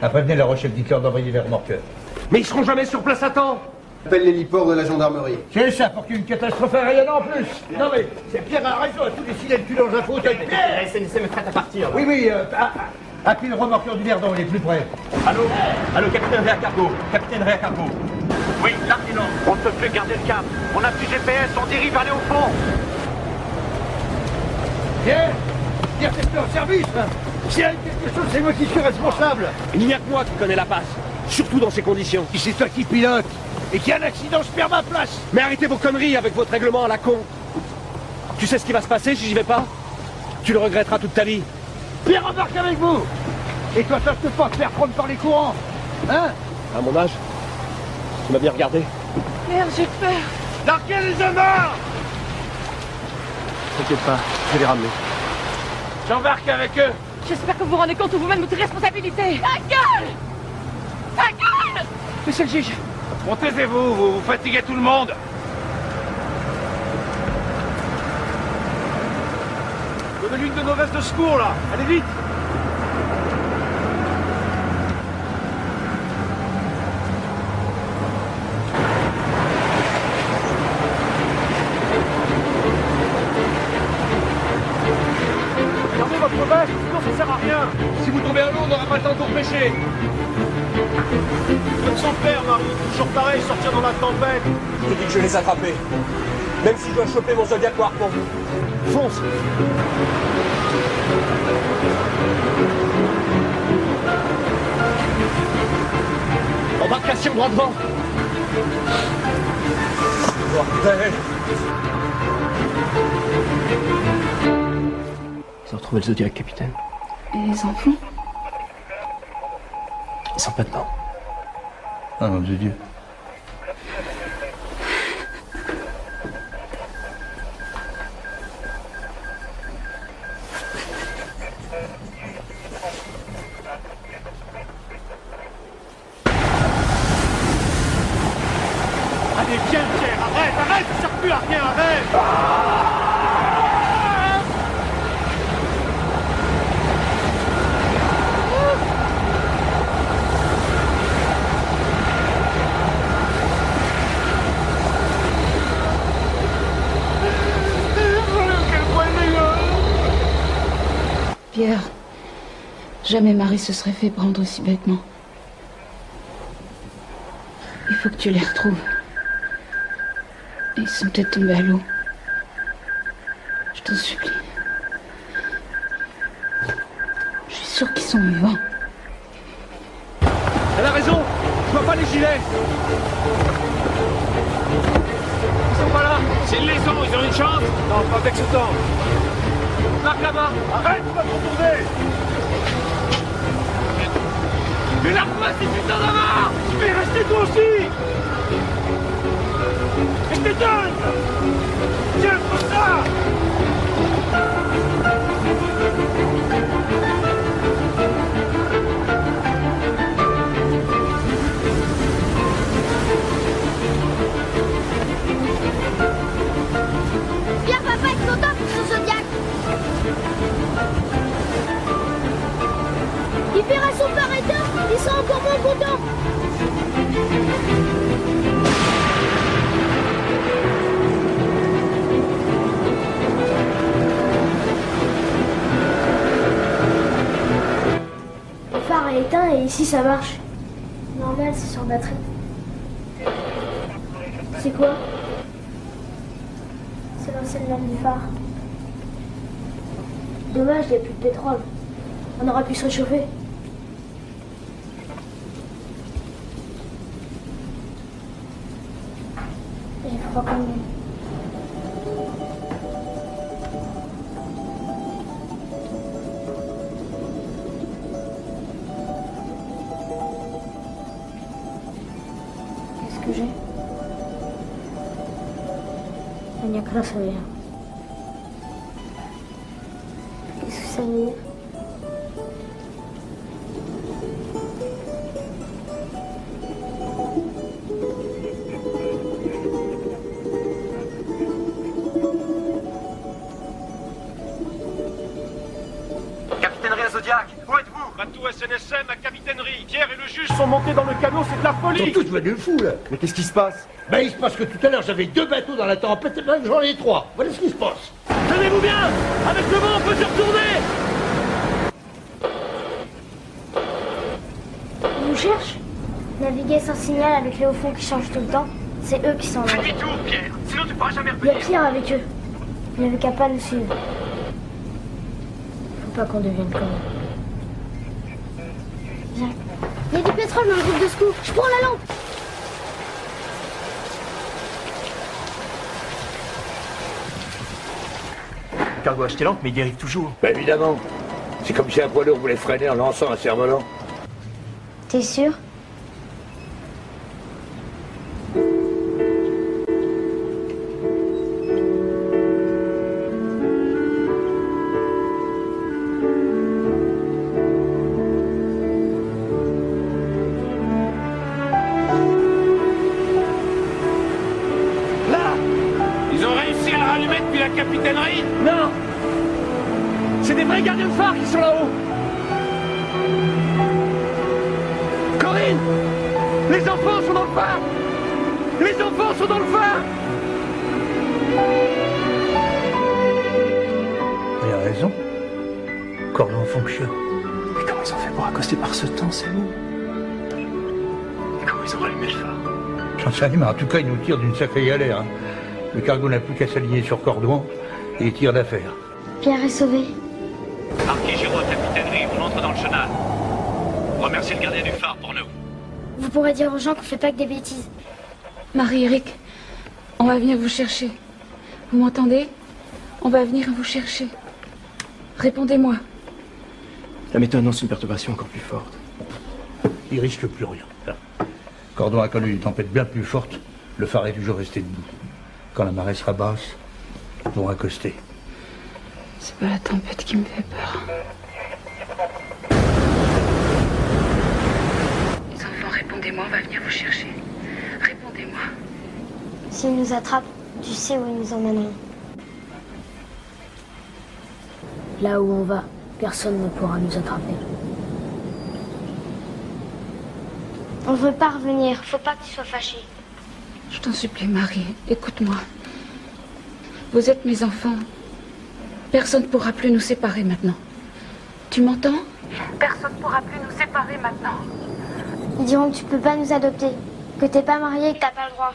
Speaker 14: Prévenez la Rochelle d'Hitler d'envoyer les remorqueurs.
Speaker 4: Mais ils seront jamais sur place à temps.
Speaker 2: Appelle l'héliport de la gendarmerie.
Speaker 14: C'est ça, pour qu'une catastrophe aérienne en plus. Non mais, c'est Pierre a raison, à tous les filets de cul dans un fauteuil. Pierre!
Speaker 16: La SNCF est prête à partir.
Speaker 14: Oui, oui, appelez le remorqueur du Verdon, il est plus près.
Speaker 18: Allô? Allô, capitaine Réa Cargo. Capitaine Réa Cargo. Oui, Lardino. On ne peut plus garder le cap. On n'a plus GPS, on dérive vers au fond.
Speaker 14: Pierre! Pierre, t'es plus en service, hein. S'il y a quelque chose, c'est moi qui suis responsable.
Speaker 4: Il n'y a que moi qui connais la passe. Surtout dans ces conditions.
Speaker 14: Si c'est toi qui pilote et qu'il y a un accident, je perds ma place.
Speaker 4: Mais arrêtez vos conneries avec votre règlement à la con. Tu sais ce qui va se passer si j'y vais pas? Tu le regretteras toute ta vie.
Speaker 14: Pierre embarque avec vous. Et toi, ça te pas te faire prendre par les courants. Hein?
Speaker 4: À mon âge, tu m'as bien regardé.
Speaker 5: Merde, j'ai peur.
Speaker 14: Larguez les amarres!
Speaker 4: T'inquiète pas, je vais les ramener.
Speaker 14: J'embarque avec eux.
Speaker 5: J'espère que vous vous rendez compte vous-même de votre responsabilité. Ta gueule! Ta gueule!
Speaker 18: Monsieur le juge. Bon, taisez-vous, vous fatiguez tout le monde. Donnez-lui une de nos vestes de secours, là. Allez vite. Gardez votre veste, sinon ça sert à rien. Si vous tombez à l'eau, on n'aura pas le temps pour pêcher. Comme son père, Marie. Toujours pareil, sortir dans la tempête.
Speaker 4: Je te dis que je vais les attraper. Même si je dois choper mon Zodiac War pour vous. Fonce! Embarcation droit devant. Bordel! Ils ont retrouvé le Zodiac, capitaine.
Speaker 5: Et les enfants?
Speaker 4: Ils sont pas dedans.
Speaker 14: Ah mon Dieu.
Speaker 18: Allez, viens, Pierre, arrête, ça sert plus à rien, arrête.
Speaker 5: Pierre, jamais Marie se serait fait prendre aussi bêtement. Il faut que tu les retrouves. Ils sont peut-être tombés à l'eau. Je t'en supplie. Je suis sûre qu'ils sont vivants.
Speaker 4: Elle a raison! Je vois pas les gilets!
Speaker 18: Ils sont pas là. S'ils les ont, ils ont une chance. Non, pas avec ce temps. Marc là-bas. Arrête, tu vas te retourner. Mais largue-moi ces putains d'amarres. Mais restez toi aussi. Et t'étonnes. Tiens, comme ça.
Speaker 9: Pierre va pas être content pour ce Zodiac. Il verra son père éteint, il sera encore moins content.
Speaker 6: Le phare est éteint et ici ça marche. Normal, c'est sur batterie. C'est quoi? C'est l'ancienne lampe du phare. Dommage, il n'y a plus de pétrole. On aurait pu se réchauffer. j'ai froid quand même. Qu'est-ce que j'ai? Il n'y a que là, ça veut dire. Qu'est-ce que ça veut dire?
Speaker 4: Bateau SNSM à capitainerie. Pierre et le juge sont montés dans le canot, c'est de la folie.
Speaker 14: Ils sont tous devenus fous, là.
Speaker 13: Mais qu'est-ce qui se passe?
Speaker 14: Ben, il se passe que tout à l'heure, j'avais 2 bateaux dans la tempête, et maintenant j'en ai 3. Voilà ce qui se passe.
Speaker 4: Tenez-vous bien. Avec le vent, on peut se retourner.
Speaker 6: Ils nous cherchent. Naviguer sans signal avec les hauts fonds qui changent tout le temps, c'est eux qui sont là.
Speaker 4: Fais demi-tour, Pierre. Sinon tu pourras jamais
Speaker 6: Il y a
Speaker 4: revenir.
Speaker 6: Pierre avec eux. Il n'y avait qu'à pas nous suivre. Faut pas qu'on devienne comme eux. Viens. Il y a du pétrole dans le groupe de secours. Je prends la lampe.
Speaker 18: Le cargo a acheté l'encre, mais il dérive toujours.
Speaker 14: Ben évidemment. C'est comme si un poids lourd voulait freiner en lançant un cerf-volant.
Speaker 6: T'es sûr?
Speaker 4: Ils ont réussi à la rallumer depuis la capitainerie. Non. C'est des vrais gardiens de phare qui sont là-haut. Corinne, les enfants sont dans le phare. Les enfants sont dans le phare.
Speaker 14: Il a raison. Cordon fonctionne.
Speaker 4: Mais comment ils ont fait pour accoster par ce temps, c'est nous? Et comment ils ont rallumé le phare?
Speaker 14: J'en sais rien, mais en tout cas, ils nous tirent d'une sacrée galère. Hein. Le cargo n'a plus qu'à s'aligner sur Cordon et il tire d'affaire.
Speaker 6: Pierre est sauvé.
Speaker 18: Marquis Giraud à capitainerie, on entre dans le chenal. Remerciez le gardien du phare pour nous.
Speaker 6: Vous pourrez dire aux gens qu'on fait pas que des bêtises.
Speaker 5: Marie-Éric, on va venir vous chercher. Vous m'entendez? On va venir vous chercher. Répondez-moi.
Speaker 18: La météo annonce une perturbation encore plus forte.
Speaker 14: Il risque plus rien. Cordon a connu une tempête bien plus forte. Le phare est toujours resté debout. Quand la marée sera basse, ils vont accoster.
Speaker 5: C'est pas la tempête qui me fait peur. Les enfants, répondez-moi, on va venir vous chercher. Répondez-moi.
Speaker 6: S'ils nous attrapent, tu sais où ils nous emmèneront. Là où on va, personne ne pourra nous attraper. On veut pas revenir, faut pas que tu sois fâché.
Speaker 5: Je t'en supplie, Marie, écoute-moi. Vous êtes mes enfants. Personne ne pourra plus nous séparer maintenant. Tu m'entends? Personne ne pourra plus nous séparer maintenant.
Speaker 6: Ils diront que tu peux pas nous adopter, que t'es pas marié et que t'as pas le droit.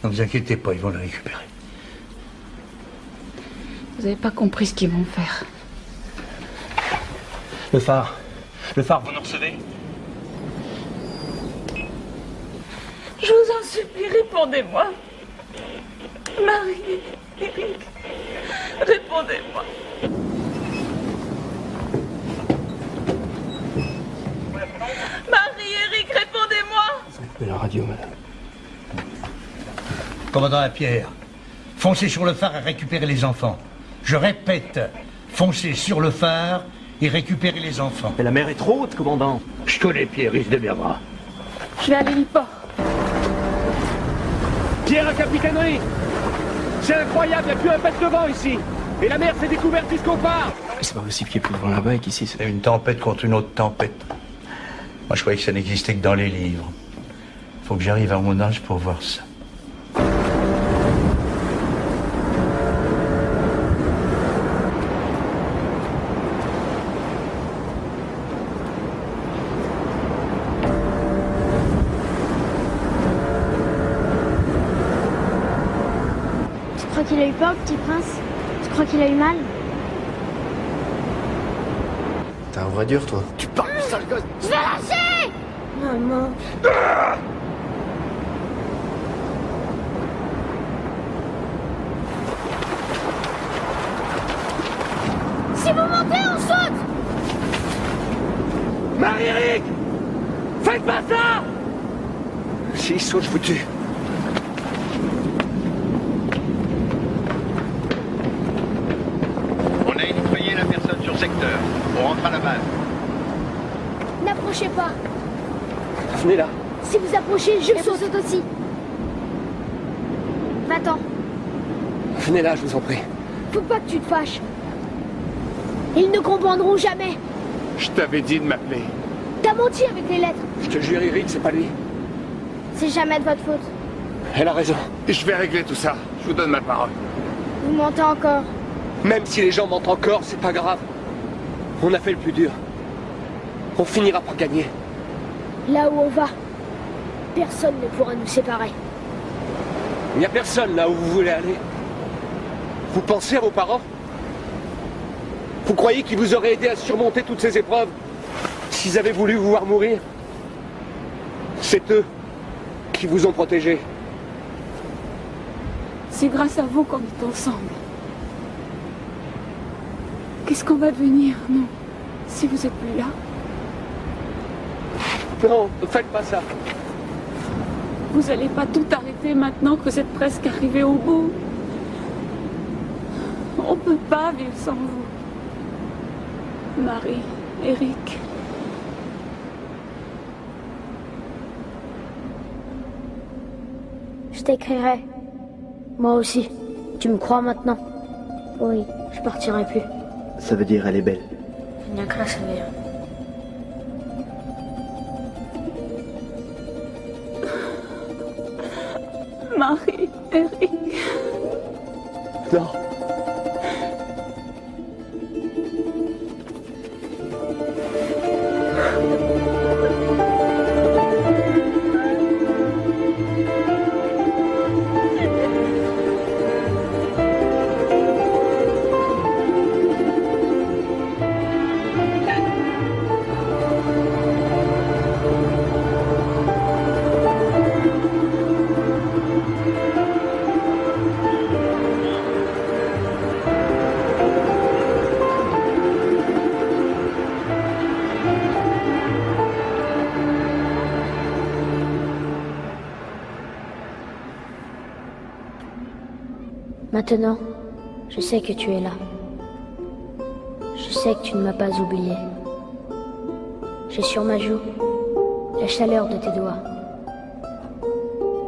Speaker 14: Ne vous inquiétez pas, ils vont le récupérer.
Speaker 5: Vous n'avez pas compris ce qu'ils vont faire.
Speaker 18: Le phare, vous nous recevez?
Speaker 5: Je vous en supplie, répondez-moi. Marie, Éric, répondez-moi. Marie, Éric, répondez-moi.
Speaker 18: Coupez la radio, madame.
Speaker 14: Commandant Lapierre, foncez sur le phare et récupérez les enfants. Je répète, foncez sur le phare et récupérez les enfants.
Speaker 18: Mais la mer est trop haute, commandant.
Speaker 14: Je connais Pierre, il se démerdera.
Speaker 5: Je vais à l'héliport.
Speaker 4: Pierre à capitainerie. C'est incroyable, il n'y a plus un pet de vent ici. Et la mer s'est découverte jusqu'au phare.
Speaker 18: C'est pas possible qu'il y ait plus de vent là-bas et qu'ici c'est...
Speaker 14: Une tempête contre une autre tempête. Moi, je croyais que ça n'existait que dans les livres. Faut que j'arrive à mon âge pour voir ça.
Speaker 6: Tu crois qu'il a eu peur, petit prince? Tu crois qu'il a eu mal?
Speaker 16: T'es un vrai dur, toi.
Speaker 14: Tu parles, sale gosse!
Speaker 6: Je vais lâcher! Maman.
Speaker 4: Eric! Faites pas ça! S'il saute, je vous tue.
Speaker 11: On a nettoyé la personne sur secteur. On rentre à la base.
Speaker 6: N'approchez pas.
Speaker 4: Venez là.
Speaker 6: Si vous approchez, je saute aussi. Va-t'en.
Speaker 4: Venez là, je vous en prie.
Speaker 6: Faut pas que tu te fâches. Ils ne comprendront jamais.
Speaker 11: Je t'avais dit de m'appeler.
Speaker 6: T'as menti avec les lettres.
Speaker 4: Je te jure, Eric, c'est pas lui.
Speaker 6: C'est jamais de votre faute.
Speaker 4: Elle a raison.
Speaker 11: Je vais régler tout ça. Je vous donne ma parole.
Speaker 6: Vous mentez encore.
Speaker 4: Même si les gens mentent encore, c'est pas grave. On a fait le plus dur. On finira par gagner.
Speaker 6: Là où on va, personne ne pourra nous séparer.
Speaker 4: Il n'y a personne là où vous voulez aller. Vous pensez à vos parents? Vous croyez qu'ils vous auraient aidé à surmonter toutes ces épreuves s'ils avaient voulu vous voir mourir? C'est eux qui vous ont protégé.
Speaker 5: C'est grâce à vous qu'on est ensemble. Qu'est-ce qu'on va devenir, nous, si vous êtes plus là?
Speaker 4: Non, ne faites pas ça.
Speaker 5: Vous allez pas tout arrêter maintenant que vous êtes presque arrivé au bout. On peut pas vivre sans vous. Marie, Eric.
Speaker 6: Je t'écrirai. Moi aussi. Tu me crois maintenant? Oui, je partirai plus.
Speaker 16: Ça veut dire elle est belle.
Speaker 1: Il n'y a que la savoir.
Speaker 5: Marie, Eric.
Speaker 4: Non.
Speaker 1: Maintenant, je sais que tu es là. Je sais que tu ne m'as pas oublié. J'ai sur ma joue la chaleur de tes doigts.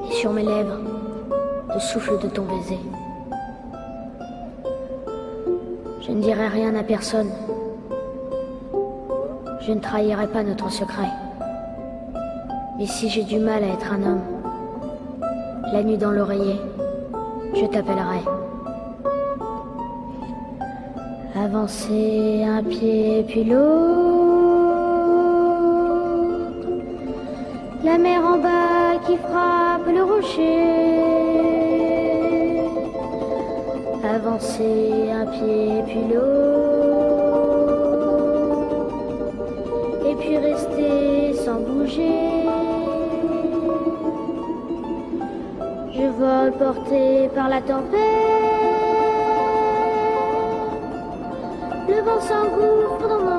Speaker 1: Et sur mes lèvres, le souffle de ton baiser. Je ne dirai rien à personne. Je ne trahirai pas notre secret. Mais si j'ai du mal à être un homme, la nuit dans l'oreiller, je t'appellerai. Avancer un pied puis l'autre, la mer en bas qui frappe le rocher. Avancer un pied puis l'autre, et puis rester sans bouger. Je vole porté par la tempête, le vent s'engouffre dans mon